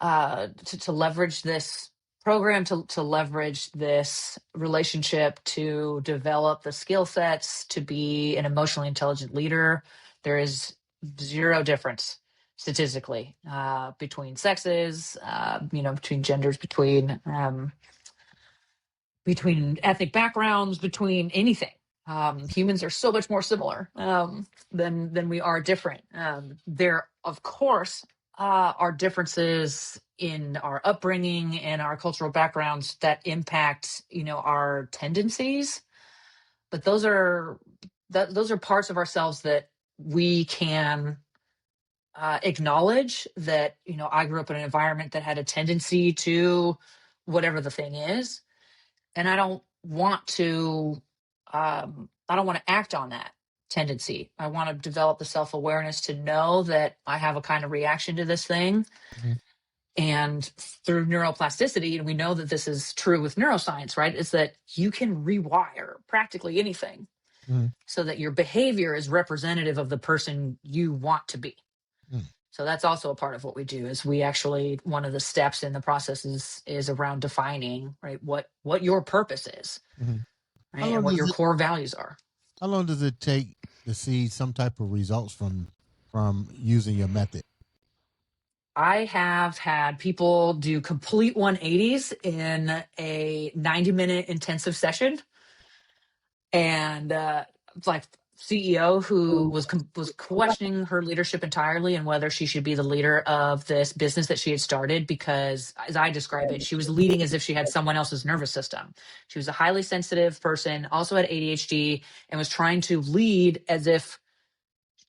to leverage this program, to leverage this relationship, to develop the skill sets to be an emotionally intelligent leader. There is zero difference statistically between sexes, between genders, between ethnic backgrounds, between anything. Humans are so much more similar than we are different. There, of course, are differences in our upbringing and our cultural backgrounds that impact, our tendencies. But those are parts of ourselves that we can acknowledge. That I grew up in an environment that had a tendency to whatever the thing is, and I don't want to act on that tendency. I want to develop the self-awareness to know that I have a kind of reaction to this thing. Mhm. And through neuroplasticity, and we know that this is true with neuroscience, right, is that you can rewire practically anything Mhm. so that your behavior is representative of the person you want to be. Mhm. So that's also a part of what we do. Is we actually, one of the steps in the process is around defining, right, what your purpose is, Mhm. How right, and long what does your it core values are. how long does it take to see some type of results from using your method? I have had people do complete 180s in a 90-minute intensive session, and like CEO who was questioning her leadership entirely and whether she should be the leader of this business that she had started, because as I describe it, she was leading as if she had someone else's nervous system. She was a highly sensitive person, also had ADHD, and was trying to lead as if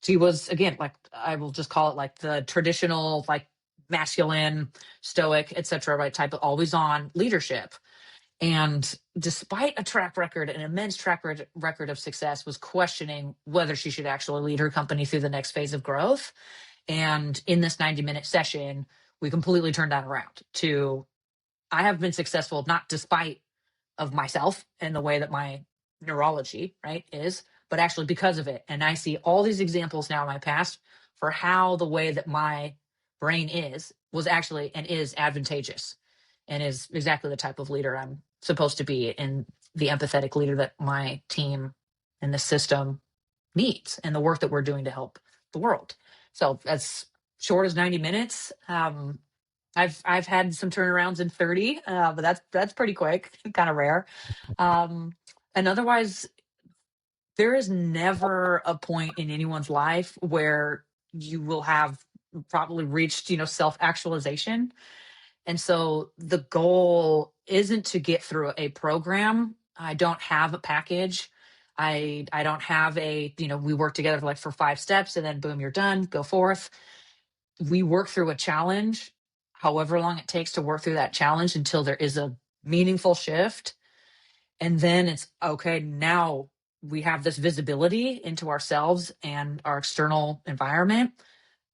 she was, again, like I will just call it like the traditional, like masculine, stoic, etc., right, type of always on leadership. And despite a track record, an immense record of success, was questioning whether she should actually lead her company through the next phase of growth. And in this 90-minute session, we completely turned that around to I have been successful not despite of myself and the way that my neurology, right, is, but actually because of it. And I see all these examples now in my past for how the way that my brain was actually and is advantageous, and is exactly the type of leader I'm supposed to be, and the empathetic leader that my team and the system needs, and the work that we're doing to help the world. So as short as 90 minutes. I've had some turnarounds in 30, but that's pretty quick, kind of rare. Um, and otherwise, there is never a point in anyone's life where you will have probably reached, self-actualization. And so the goal isn't to get through a program. I don't have a package. I don't have we work together for 5 steps and then boom, you're done, go forth. We work through a challenge, however long it takes to work through that challenge until there is a meaningful shift. And then it's okay, now we have this visibility into ourselves and our external environment.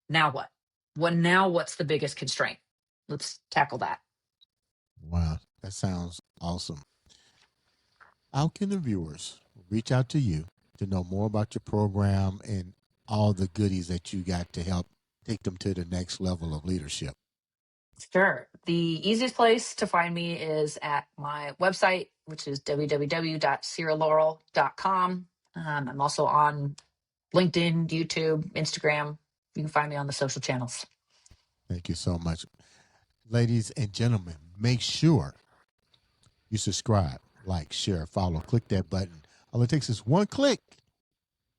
Now what? What's the biggest constraint? Let's tackle that. Wow, that sounds awesome. How can the viewers reach out to you to know more about your program and all the goodies that you got to help take them to the next level of leadership? Sure. The easiest place to find me is at my website, which is www.siralaurel.com. I'm also on LinkedIn, YouTube, Instagram. You can find me on the social channels. Thank you so much. Ladies and gentlemen, make sure you subscribe, like, share, follow, click that button. All it takes is one click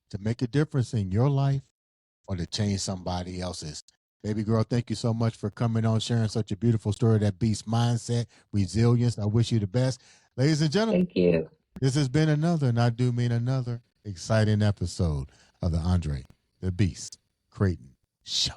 to make a difference in your life or to change somebody else's. Baby girl, thank you so much for coming on, sharing such a beautiful story, that beast mindset, resilience. I wish you the best. Ladies and gentlemen, Thank you. this has been another, and I do mean another, exciting episode of the Andre the Beast Creighton Show.